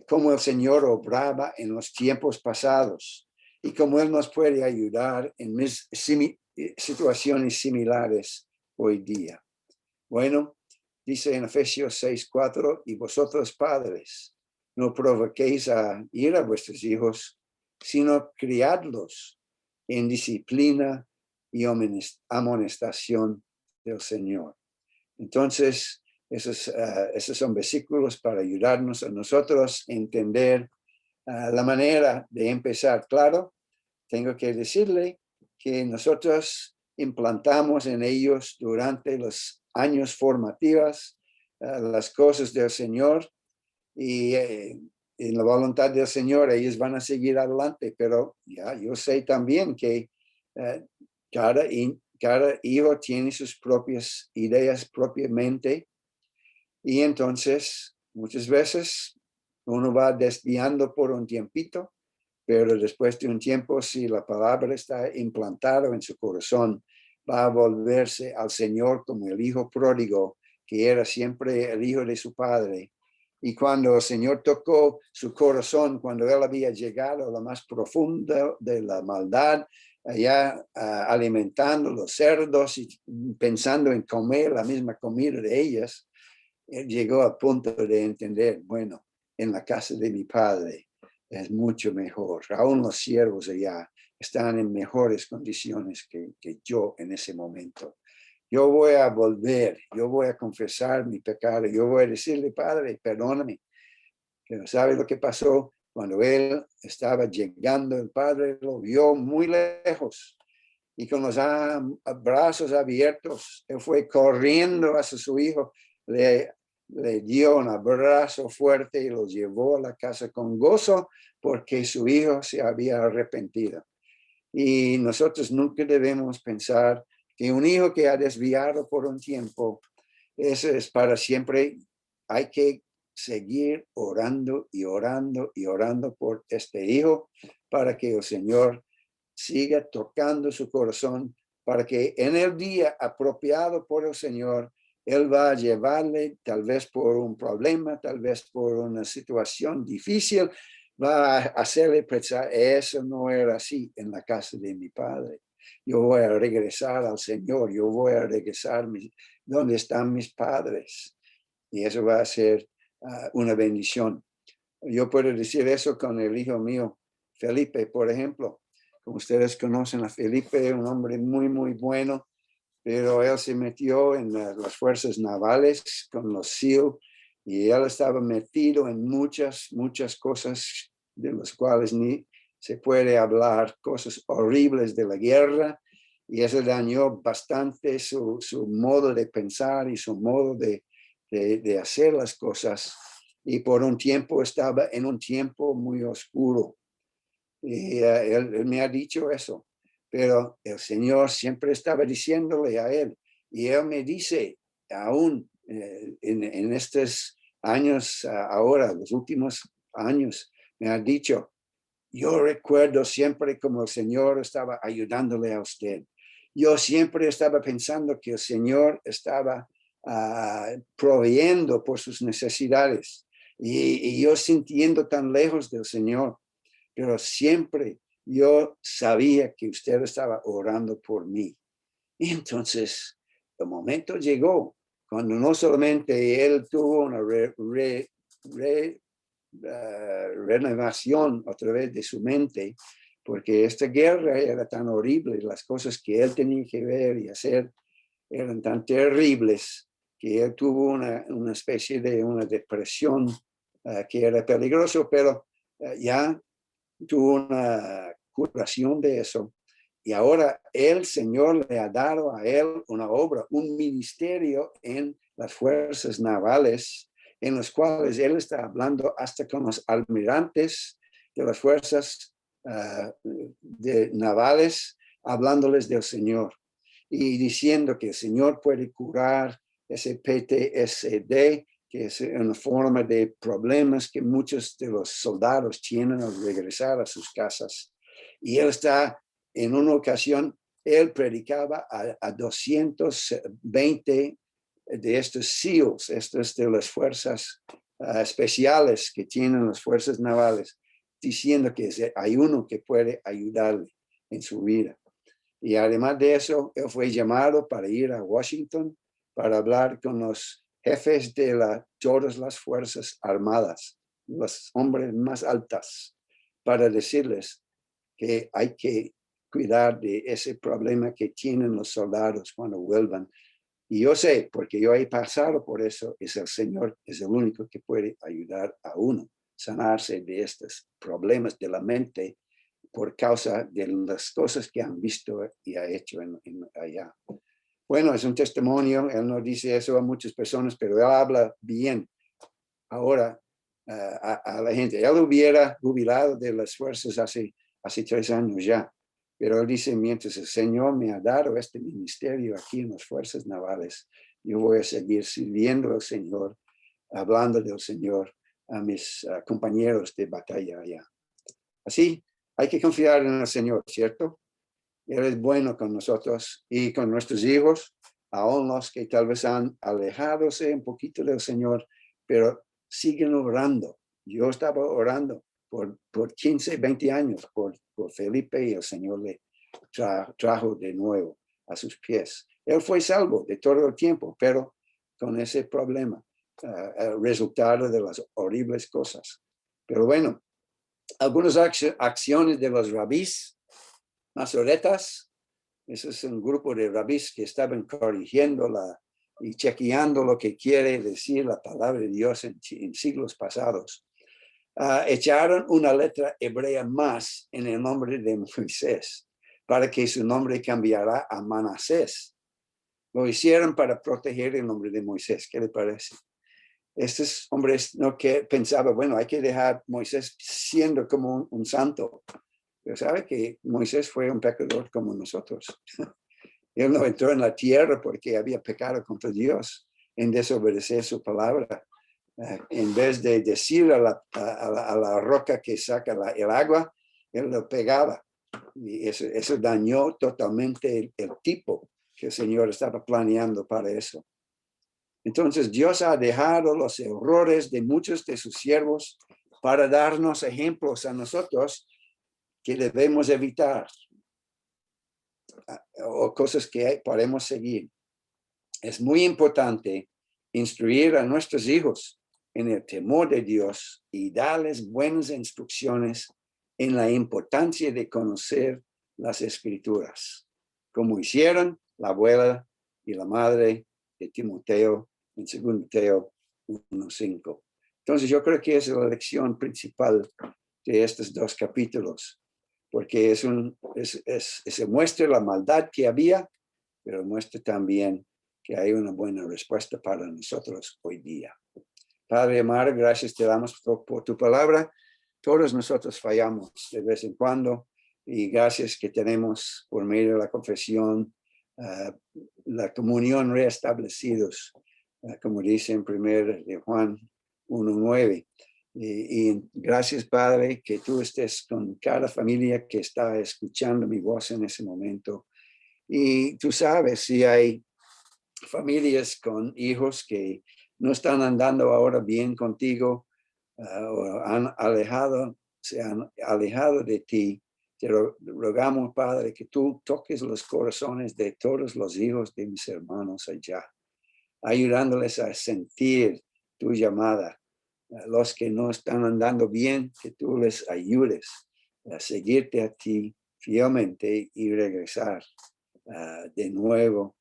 cómo el Señor obraba en los tiempos pasados y cómo Él nos puede ayudar en situaciones similares hoy día. Bueno, dice en Efesios 6:4, y vosotros padres, no provoquéis a ira a vuestros hijos, sino criadlos en disciplina y amonestación del Señor. Entonces, esos son versículos para ayudarnos a nosotros a entender la manera de empezar. Claro, tengo que decirle que nosotros implantamos en ellos durante los años formativos las cosas del Señor y en la voluntad del Señor ellos van a seguir adelante, pero ya yo sé también que cada hijo tiene sus propias ideas propiamente y entonces muchas veces uno va desviando por un tiempito, pero después de un tiempo, si la palabra está implantada en su corazón, va a volverse al Señor como el hijo pródigo, que era siempre el hijo de su padre. Y cuando el Señor tocó su corazón, cuando él había llegado a lo más profundo de la maldad, allá alimentando los cerdos y pensando en comer la misma comida de ellas, él llegó al punto de entender, bueno, en la casa de mi padre es mucho mejor. Aún los siervos allá están en mejores condiciones que yo en ese momento. Yo voy a volver, yo voy a confesar mi pecado, yo voy a decirle, Padre, perdóname. Pero ¿sabe lo que pasó? Cuando él estaba llegando, el Padre lo vio muy lejos y con los brazos abiertos, él fue corriendo hacia su hijo, le dio un abrazo fuerte y lo llevó a la casa con gozo porque su hijo se había arrepentido. Y nosotros nunca debemos pensar que un hijo que ha desviado por un tiempo, eso es para siempre. Hay que seguir orando y orando y orando por este hijo para que el Señor siga tocando su corazón, para que en el día apropiado por el Señor, Él va a llevarle, tal vez por un problema, tal vez por una situación difícil, va a hacerle pensar, eso no era así en la casa de mi padre. Yo voy a regresar al Señor, yo voy a regresar donde están mis padres. Y eso va a ser una bendición. Yo puedo decir eso con el hijo mío, Felipe, por ejemplo. Como ustedes conocen a Felipe, un hombre muy, muy bueno, pero él se metió en las fuerzas navales con los SEAL y él estaba metido en muchas, muchas cosas de las cuales ni se puede hablar, cosas horribles de la guerra, y eso dañó bastante su modo de pensar y su modo de hacer las cosas. Y por un tiempo estaba en un tiempo muy oscuro. Y él me ha dicho eso, pero el Señor siempre estaba diciéndole a él, y él me dice, aún en estos años, ahora, los últimos años, me ha dicho, yo recuerdo siempre como el Señor estaba ayudándole a usted. Yo siempre estaba pensando que el Señor estaba proveyendo por sus necesidades y yo sintiendo tan lejos del Señor. Pero siempre yo sabía que usted estaba orando por mí. Y entonces el momento llegó cuando no solamente él tuvo una renovación a través de su mente, porque esta guerra era tan horrible, las cosas que él tenía que ver y hacer eran tan terribles, que él tuvo una especie de una depresión que era peligroso, pero ya tuvo una curación de eso. Y ahora el Señor le ha dado a él una obra, un ministerio en las fuerzas navales, en los cuales él está hablando hasta con los almirantes de las fuerzas navales, hablándoles del Señor y diciendo que el Señor puede curar ese PTSD que es una forma de problemas que muchos de los soldados tienen al regresar a sus casas. Y él está, en una ocasión, él predicaba a 220 de estos SEALs, estos de las fuerzas especiales que tienen las fuerzas navales, diciendo que hay uno que puede ayudarle en su vida. Y además de eso, él fue llamado para ir a Washington para hablar con los jefes de todas las fuerzas armadas, los hombres más altas, para decirles que hay que cuidar de ese problema que tienen los soldados cuando vuelvan. Y yo sé, porque yo he pasado por eso, es el Señor, es el único que puede ayudar a uno, sanarse de estos problemas de la mente por causa de las cosas que han visto y ha hecho allá. Bueno, es un testimonio, él no dice eso a muchas personas, pero él habla bien ahora a la gente. Él hubiera jubilado de las fuerzas hace 3 años ya, pero él dice, mientras el Señor me ha dado este ministerio aquí en las fuerzas navales, yo voy a seguir sirviendo al Señor, hablando del Señor a mis compañeros de batalla allá. Así, hay que confiar en el Señor, ¿cierto? Él es bueno con nosotros y con nuestros hijos, aún los que tal vez han alejadose un poquito del Señor, pero siguen orando. Yo estaba orando por 15, 20 años por Felipe y el Señor le trajo de nuevo a sus pies. Él fue salvo de todo el tiempo, pero con ese problema, el resultado de las horribles cosas. Pero bueno, algunas acciones de los rabís, masoretas, ese es un grupo de rabís que estaban corrigiendo y chequeando lo que quiere decir la palabra de Dios en siglos pasados. Echaron una letra hebrea más en el nombre de Moisés para que su nombre cambiara a Manasés. Lo hicieron para proteger el nombre de Moisés. ¿Qué le parece? Estos hombres no que pensaban, bueno, hay que dejar a Moisés siendo como un santo. Pero sabe que Moisés fue un pecador como nosotros. Él no entró en la tierra porque había pecado contra Dios en desobedecer su palabra. En vez de decir a la roca que saca el agua, él lo pegaba. Y eso dañó totalmente el tipo que el Señor estaba planeando para eso. Entonces Dios ha dejado los errores de muchos de sus siervos para darnos ejemplos a nosotros que debemos evitar o cosas que podemos seguir. Es muy importante instruir a nuestros hijos en el temor de Dios y darles buenas instrucciones en la importancia de conocer las escrituras, como hicieron la abuela y la madre de Timoteo en 2 Timoteo 1:5. Entonces yo creo que es la lección principal de estos 2 capítulos, porque se muestra la maldad que había, pero muestra también que hay una buena respuesta para nosotros hoy día. Padre amado, gracias te damos por tu palabra. Todos nosotros fallamos de vez en cuando y gracias que tenemos por medio de la confesión, la comunión reestablecidos, como dice en 1 de Juan 1:9. Y gracias, Padre, que tú estés con cada familia que está escuchando mi voz en ese momento. Y tú sabes si hay familias con hijos que no están andando ahora bien contigo o se han alejado de ti. Te rogamos, Padre, que tú toques los corazones de todos los hijos de mis hermanos allá, ayudándoles a sentir tu llamada. Los que no están andando bien, que tú les ayudes a seguirte a ti fielmente y regresar de nuevo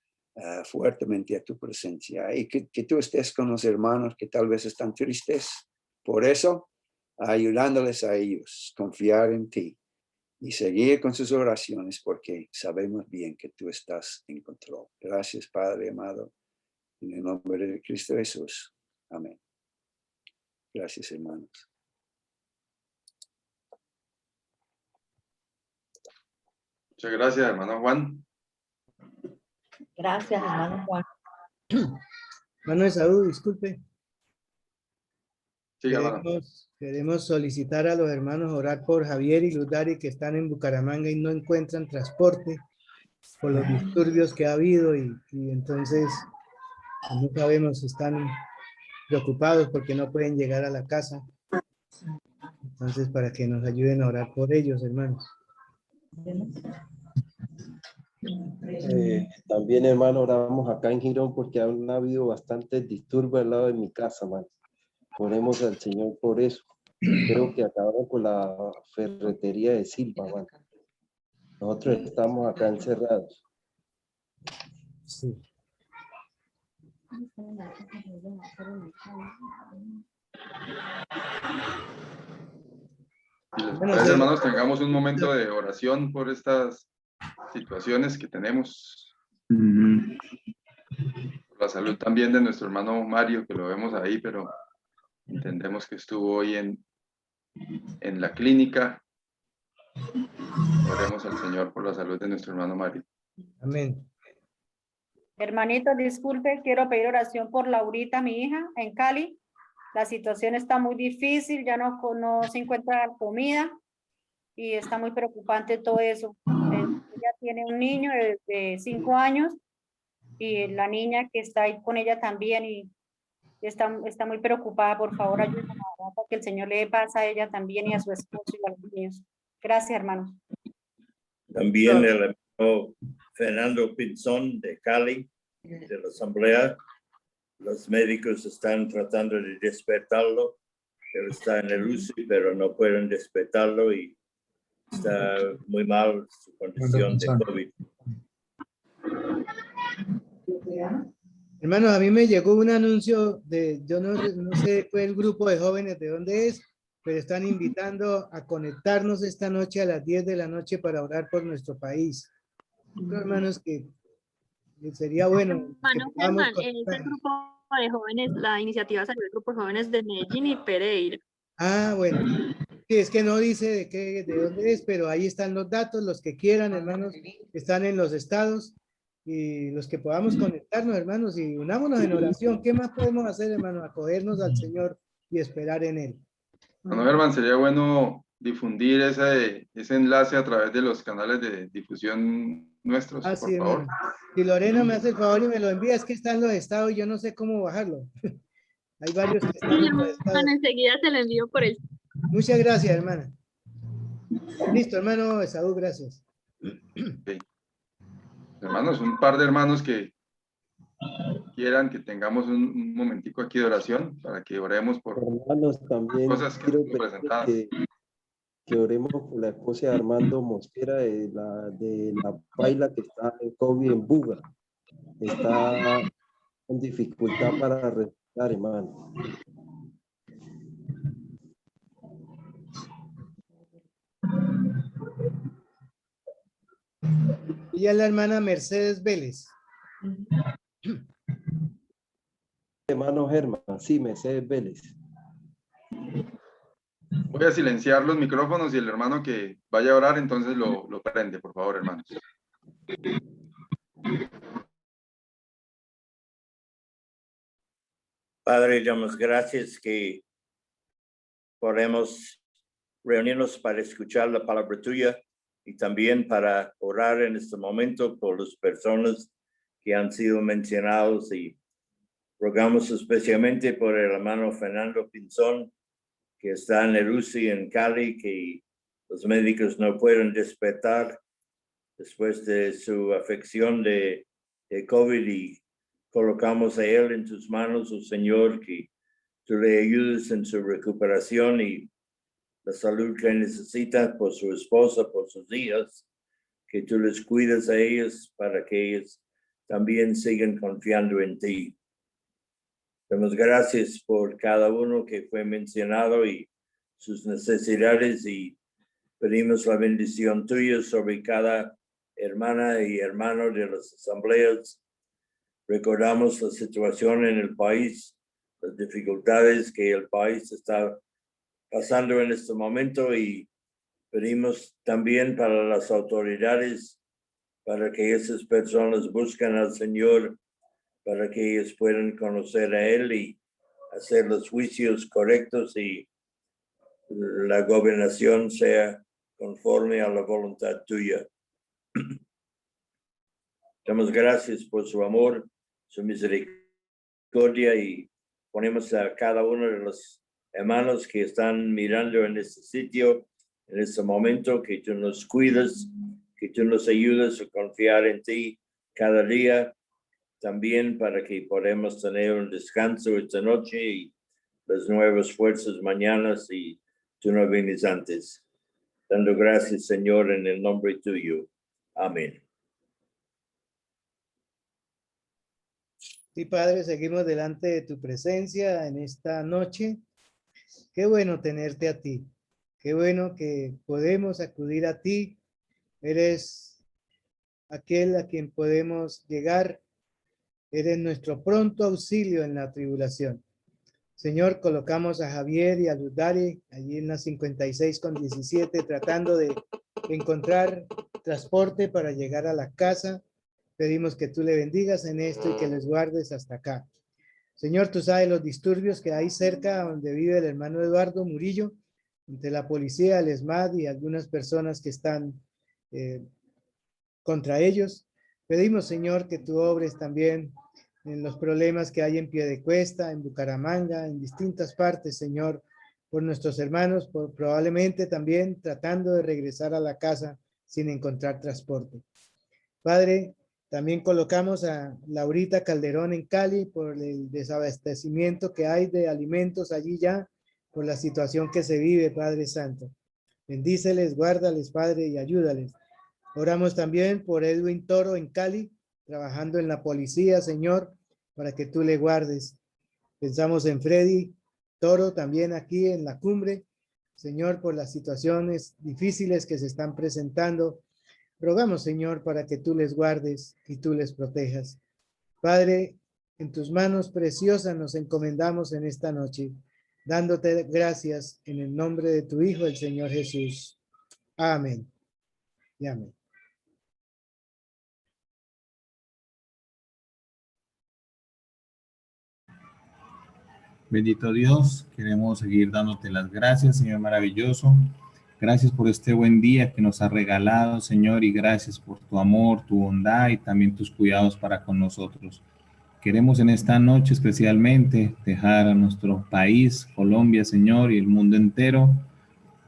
fuertemente a tu presencia. Y que tú estés con los hermanos que tal vez están tristes. Por eso, ayudándoles a ellos, confiar en ti y seguir con sus oraciones porque sabemos bien que tú estás en control. Gracias, Padre amado. En el nombre de Cristo Jesús. Amén. Gracias, hermanos. Muchas gracias, hermano Juan. Gracias, hermano Juan. Hermano Esaú, disculpe. Sí, hermano. Queremos solicitar a los hermanos orar por Javier y Luz Dari, que están en Bucaramanga y no encuentran transporte por los disturbios que ha habido y entonces no sabemos si están preocupados porque no pueden llegar a la casa. Entonces, para que nos ayuden a orar por ellos, hermanos. También, hermano, oramos acá en Girón porque han habido bastantes disturbios al lado de mi casa, man. Oremos al Señor por eso. Creo que acabaron con la ferretería de Silva, man. Nosotros estamos acá encerrados. Sí. Pues, hermanos, tengamos un momento de oración por estas situaciones que tenemos. Por la salud también de nuestro hermano Mario, que lo vemos ahí, pero entendemos que estuvo hoy en la clínica. Oremos al Señor por la salud de nuestro hermano Mario. Amén. Hermanito, disculpe, quiero pedir oración por Laurita, mi hija, en Cali. La situación está muy difícil, ya no se encuentra comida y está muy preocupante todo eso. Ella tiene un niño de 5 años y la niña que está ahí con ella también y está muy preocupada. Por favor, ayúdenme para que el Señor le dé paz a ella también y a su esposo y a los niños. Gracias, hermanos. También el hermano Fernando Pinzón de Cali, de la Asamblea. Los médicos están tratando de despertarlo. Él está en el UCI, pero no pueden despertarlo y está muy mal su condición de COVID. Hermanos, a mí me llegó un anuncio yo no sé fue el grupo de jóvenes de dónde es, pero están invitando a conectarnos esta noche a las 10 de la noche para orar por nuestro país. Hermanos, que sería bueno. Hermano Germán, es el grupo de jóvenes, la iniciativa salió del grupo de jóvenes de Medellín y Pereira. Ah, bueno. Sí, es que no dice de dónde es, pero ahí están los datos, los que quieran, hermanos, que están en los estados y los que podamos conectarnos, hermanos, y unámonos en oración. ¿Qué más podemos hacer, hermano? Acogernos al Señor y esperar en Él. Bueno, Germán, sería bueno difundir ese enlace a través de los canales de difusión nuestros, por sí, favor. hermano. Si Lorena me hace el favor y me lo envía, es que está en los estados y yo no sé cómo bajarlo. Hay varios que están en los estados. Enseguida se lo envío por el. Muchas gracias, hermana. Listo, hermano Esaú, gracias. Okay. Hermanos, un par de hermanos que quieran que tengamos un momentico aquí de oración para que oremos por hermanos, también cosas que quiero son presentadas. que oremos por la esposa de Armando Mosquera de la Paila, que está en COVID en Buga. Está con dificultad para respirar, hermano. Y a la hermana Mercedes Vélez. Hermano Germán, sí, Mercedes Vélez. Voy a silenciar los micrófonos y el hermano que vaya a orar, entonces lo prende, por favor, hermanos. Padre, damos gracias que podemos reunirnos para escuchar la palabra tuya y también para orar en este momento por las personas que han sido mencionados y rogamos especialmente por el hermano Fernando Pinzón, que está en el UCI en Cali, que los médicos no pueden despertar después de su afección de COVID y colocamos a él en tus manos, oh Señor, que tú le ayudes en su recuperación y la salud que necesita por su esposa, por sus hijas, que tú les cuides a ellos para que ellos también sigan confiando en ti. Damos gracias por cada uno que fue mencionado y sus necesidades y pedimos la bendición tuya sobre cada hermana y hermano de las asambleas. Recordamos la situación en el país, las dificultades que el país está pasando en este momento y pedimos también para las autoridades para que esas personas busquen al Señor, para que ellos puedan conocer a Él y hacer los juicios correctos y la gobernación sea conforme a la voluntad tuya. Damos gracias por su amor, su misericordia y ponemos a cada uno de los hermanos que están mirando en este sitio, en este momento, que tú nos cuidas, que tú nos ayudas a confiar en ti cada día, también para que podamos tener un descanso esta noche y las nuevas fuerzas mañana si tú no vienes antes. Dando gracias, Señor, en el nombre tuyo. Amén. Sí, Padre, seguimos delante de tu presencia en esta noche. Qué bueno tenerte a ti. Qué bueno que podemos acudir a ti. Eres aquel a quien podemos llegar. Eres nuestro pronto auxilio en la tribulación. Señor, colocamos a Javier y a Ludari allí en la 56 con 17 tratando de encontrar transporte para llegar a la casa. Pedimos que tú le bendigas en esto y que les guardes hasta acá. Señor, tú sabes los disturbios que hay cerca donde vive el hermano Eduardo Murillo, entre la policía, el ESMAD y algunas personas que están contra ellos. Pedimos, Señor, que tú obres también en los problemas que hay en Piedecuesta, en Bucaramanga, en distintas partes, Señor, por nuestros hermanos, probablemente también tratando de regresar a la casa sin encontrar transporte. Padre, también colocamos a Laurita Calderón en Cali por el desabastecimiento que hay de alimentos allí ya, por la situación que se vive, Padre Santo. Bendíceles, guárdales, Padre, y ayúdales. Oramos también por Edwin Toro en Cali, trabajando en la policía, Señor, para que tú le guardes. Pensamos en Freddy Toro también aquí en la cumbre, Señor, por las situaciones difíciles que se están presentando. Rogamos, Señor, para que tú les guardes y tú les protejas. Padre, en tus manos preciosas nos encomendamos en esta noche, dándote gracias en el nombre de tu Hijo, el Señor Jesús. Amén. Y amén. Bendito Dios, queremos seguir dándote las gracias, Señor maravilloso. Gracias por este buen día que nos has regalado, Señor, y gracias por tu amor, tu bondad y también tus cuidados para con nosotros. Queremos en esta noche especialmente dejar a nuestro país, Colombia, Señor, y el mundo entero.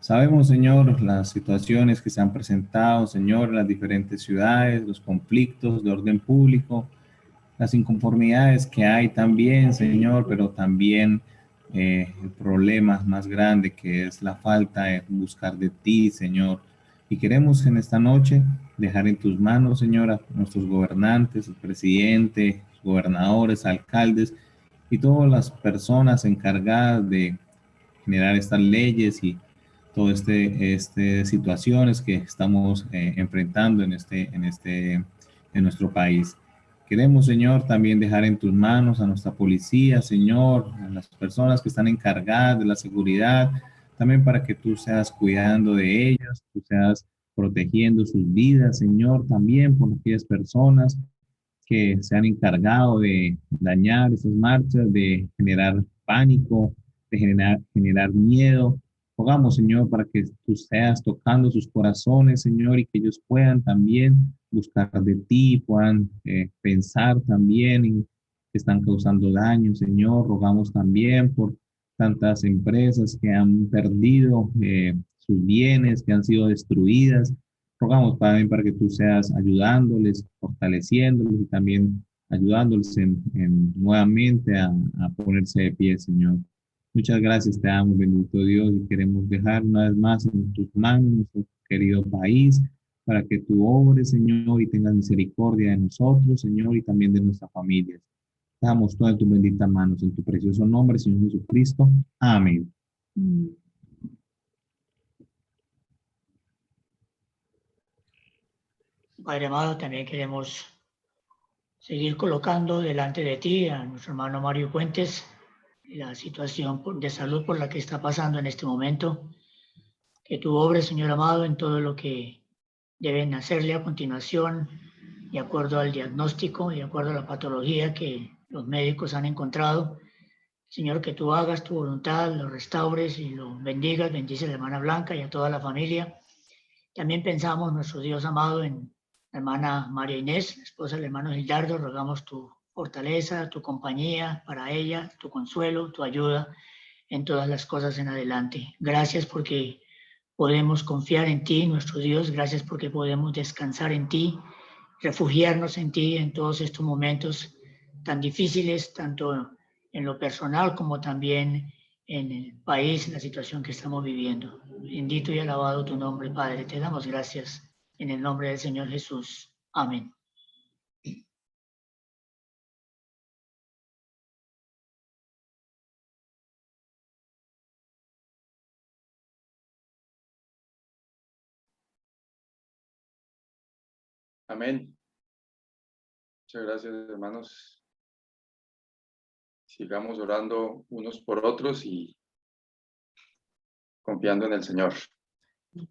Sabemos, Señor, las situaciones que se han presentado, Señor, en las diferentes ciudades, los conflictos de orden público, las inconformidades que hay también, Señor, pero también el problema más grande que es la falta de buscar de ti, Señor. Y queremos en esta noche dejar en tus manos, Señor, a nuestros gobernantes, el presidente, gobernadores, alcaldes y todas las personas encargadas de generar estas leyes y todas situaciones que estamos enfrentando en nuestro país. Queremos, Señor, también dejar en tus manos a nuestra policía, Señor, a las personas que están encargadas de la seguridad, también para que tú seas cuidando de ellos, tú seas protegiendo sus vidas, Señor, también por aquellas personas que se han encargado de dañar esas marchas, de generar pánico, de generar miedo. Rogamos, Señor, para que tú seas tocando sus corazones, Señor, y que ellos puedan también buscar de ti, puedan pensar también en que están causando daño, Señor. Rogamos también por tantas empresas que han perdido sus bienes, que han sido destruidas. Rogamos, Padre, para que tú seas ayudándoles, fortaleciéndoles y también ayudándoles nuevamente a ponerse de pie, Señor. Muchas gracias, te damos, bendito Dios, y queremos dejar una vez más en tus manos nuestro querido país, para que tú obres, Señor, y tengas misericordia de nosotros, Señor, y también de nuestra familia. Dejamos todas tus benditas manos en tu precioso nombre, Señor Jesucristo. Amén. Padre amado, también queremos seguir colocando delante de ti a nuestro hermano Mario Fuentes, la situación de salud por la que está pasando en este momento. Que tú obres, Señor amado, en todo lo que deben hacerle a continuación, de acuerdo al diagnóstico, de acuerdo a la patología que los médicos han encontrado, Señor, que tú hagas tu voluntad, lo restaures y lo bendigas. Bendice a la hermana Blanca y a toda la familia. También pensamos, nuestro Dios amado, en la hermana María Inés, esposa del hermano Gildardo. Rogamos tu fortaleza, tu compañía para ella, tu consuelo, tu ayuda en todas las cosas en adelante. Gracias porque podemos confiar en ti, nuestro Dios. Gracias porque podemos descansar en ti, refugiarnos en ti en todos estos momentos tan difíciles, tanto en lo personal como también en el país, en la situación que estamos viviendo. Bendito y alabado tu nombre, Padre. Te damos gracias en el nombre del Señor Jesús. Amén. Amén. Muchas gracias, hermanos. Sigamos orando unos por otros y confiando en el Señor.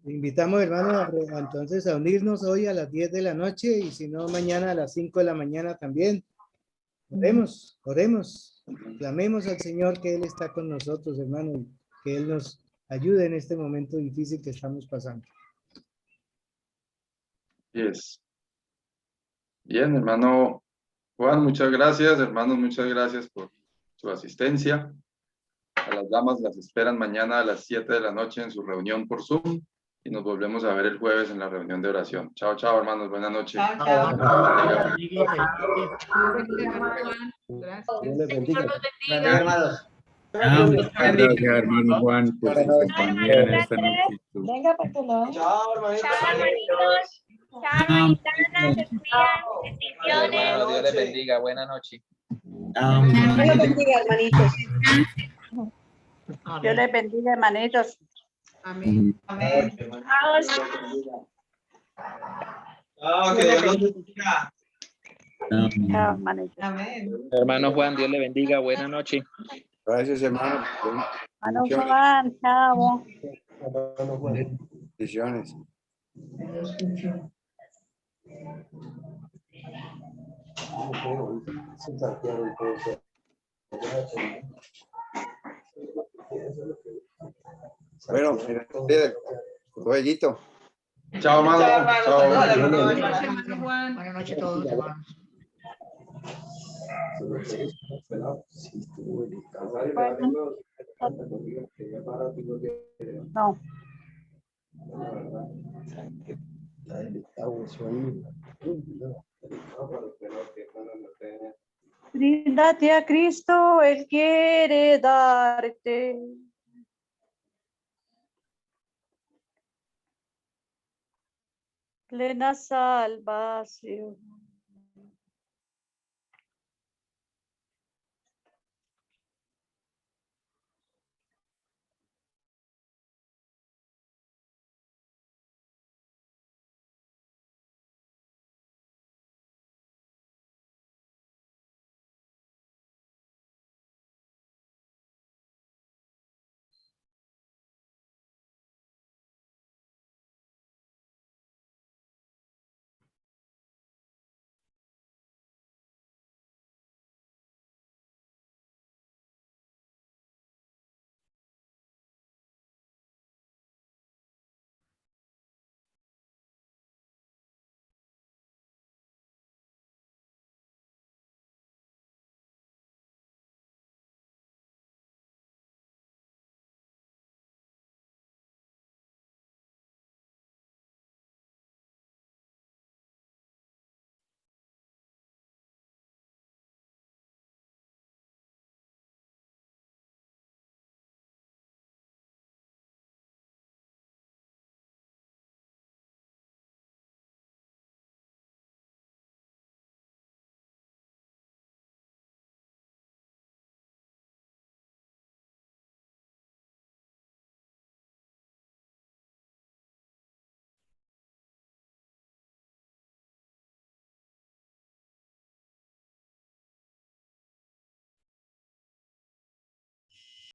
Invitamos, hermanos, entonces a unirnos hoy a las 10 de la noche y si no, mañana a las 5 de la mañana también. Oremos, oremos, clamemos al Señor que Él está con nosotros, hermano, y que Él nos ayude en este momento difícil que estamos pasando. Yes. Bien, hermano Juan, muchas gracias. Hermanos, muchas gracias por su asistencia. A las damas las esperan mañana a las 7 de la noche en su reunión por Zoom y nos volvemos a ver el jueves en la reunión de oración. Chao, chao, hermanos. Buenas noches. Dios les bendiga. hermanos. Gracias, hermano Juan, por su compañía en esta noche. Venga, para que lo... Chao, hermanitos. Amén. Hermano, Dios les bendiga. Buenas noches. Amén. Dios les bendiga, hermanitos. Amén. Dios les bendiga, hermanitos. Amén. Chao, que Dios los bendiga. Amén. Chao, hermanitos. Hermano Juan, Dios le bendiga. Buenas noches. Gracias, hermano. Hermano Juan, chao. Bendiciones. Bueno, jueguito. Chao, hermano. Chao. Buenas noches a todos, hermanos. No. Bríndate a Cristo, Él quiere darte. Plena salvación.